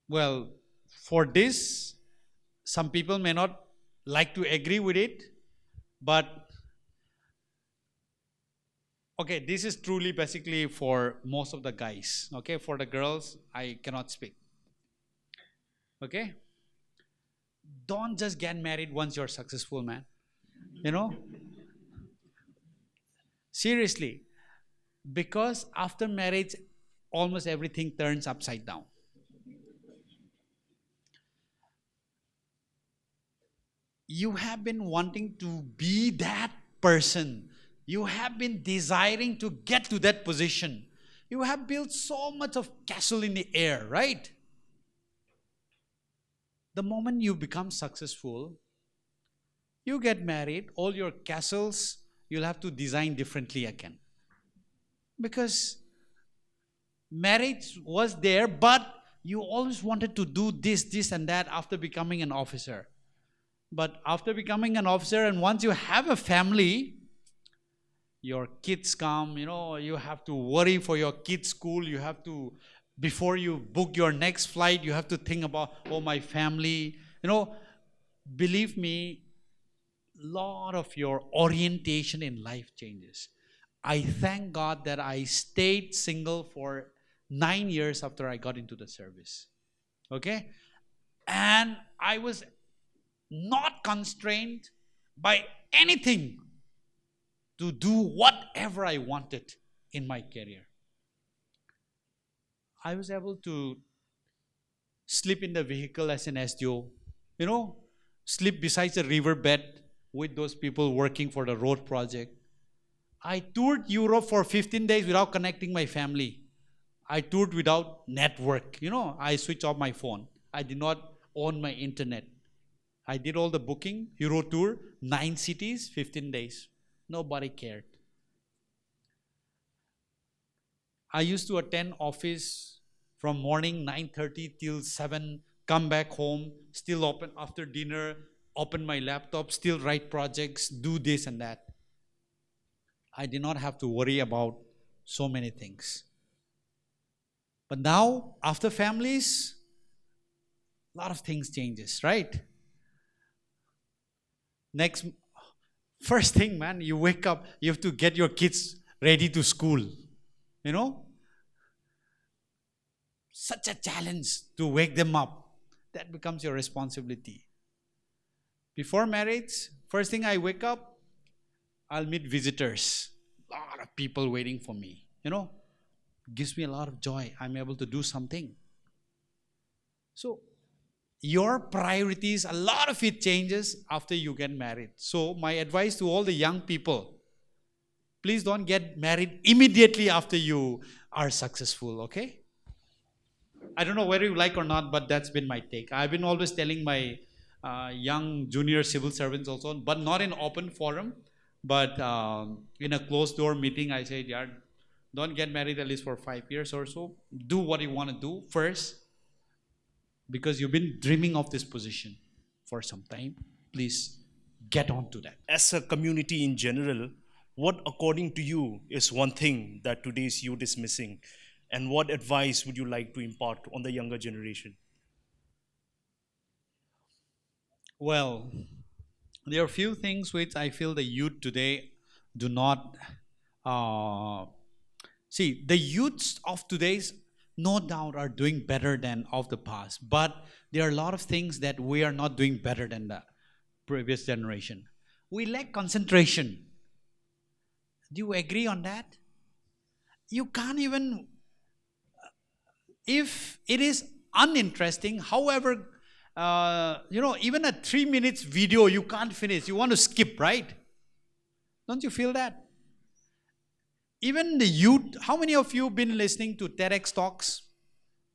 well, for this, some people may not like to agree with it, but okay, this is truly basically for most of the guys. Okay, for the girls, I cannot speak. Okay, don't just get married once you're successful, man. You know, seriously, because after marriage, almost everything turns upside down. You have been wanting to be that person. You have been desiring to get to that position. You have built so much of castle in the air, right? The moment you become successful, you get married, all your castles, you'll have to design differently again. Because marriage was there, but you always wanted to do this, and that after becoming an officer. But after becoming an officer, and once you have a family, your kids come, you have to worry for your kids' school. You have to, before you book your next flight, you have to think about, my family. Believe me, lot of your orientation in life changes. I thank God that I stayed single for 9 years after I got into the service. Okay? And I was not constrained by anything to do whatever I wanted in my career. I was able to sleep in the vehicle as an SDO, sleep beside the riverbed with those people working for the road project. I toured Europe for 15 days without connecting my family. I toured without network. I switched off my phone. I did not own my internet. I did all the booking, Euro tour, 9 cities, 15 days. Nobody cared. I used to attend office from morning 9:30 till 7, come back home, still open after dinner, open my laptop, still write projects, do this and that. I did not have to worry about so many things. But now, after families, a lot of things changes, right? Next, first thing, man, you wake up, you have to get your kids ready to school. Such a challenge to wake them up. That becomes your responsibility. Before marriage, first thing I wake up, I'll meet visitors. A lot of people waiting for me. Gives me a lot of joy. I'm able to do something. So your priorities, a lot of it changes after you get married. So, my advice to all the young people, please don't get married immediately after you are successful, okay? I don't know whether you like or not, but that's been my take. I've been always telling my young junior civil servants also, but not in open forum, but in a closed door meeting, I said, yeah, don't get married at least for 5 years or so. Do what you want to do first, because you've been dreaming of this position for some time. Please get on to that. As a community in general, what according to you is one thing that today's youth is missing? And what advice would you like to impart on the younger generation? Well, there are a few things which I feel the youth today do not uh, see. The youths of today's, no doubt, are doing better than of the past, but there are a lot of things that we are not doing better than the previous generation. We lack concentration. Do you agree on that? You can't even, if it is uninteresting, however, even a 3 minutes video you can't finish, you want to skip, right? Don't you feel that? Even the youth, how many of you been listening to TEDx talks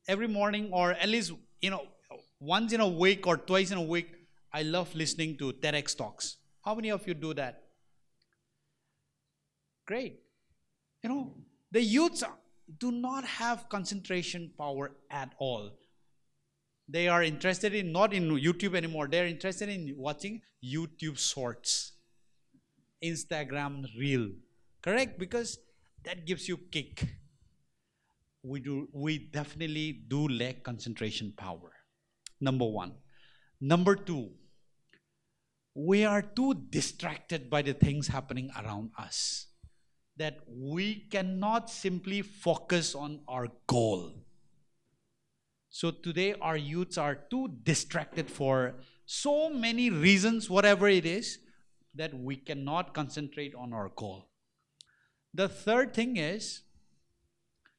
every morning, or at least, once in a week or twice in a week? I love listening to TEDx talks. How many of you do that? Great. The youths do not have concentration power at all. They are interested in not in YouTube anymore. They're interested in watching YouTube shorts, Instagram reel. Correct? Because that gives you kick. We definitely do lack concentration power. Number one. Number two, we are too distracted by the things happening around us that we cannot simply focus on our goal. So today our youths are too distracted for so many reasons, whatever it is, that we cannot concentrate on our goal. The third thing is,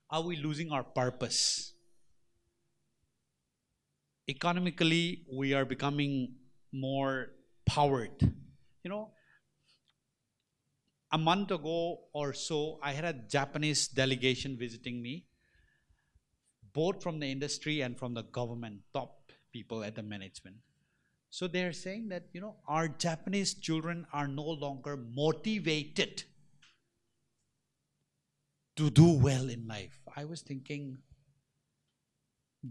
are we losing our purpose? Economically, we are becoming more powered. A month ago or so, I had a Japanese delegation visiting me, both from the industry and from the government, top people at the management. So they're saying that, our Japanese children are no longer motivated to do well in life. I was thinking,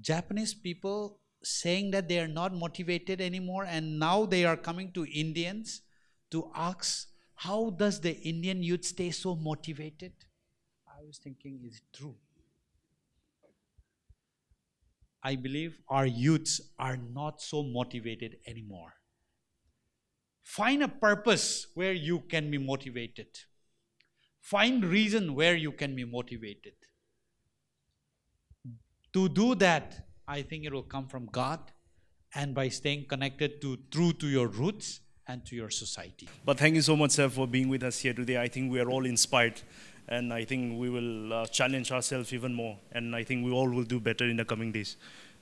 Japanese people saying that they are not motivated anymore, and now they are coming to Indians to ask, how does the Indian youth stay so motivated? I was thinking, is it true? I believe our youths are not so motivated anymore. Find a purpose where you can be motivated. Find reason where you can be motivated. To do that, I think it will come from God, and by staying connected true to your roots and to your society. But thank you so much, sir, for being with us here today. I think we are all inspired, and I think we will challenge ourselves even more, and I think we all will do better in the coming days.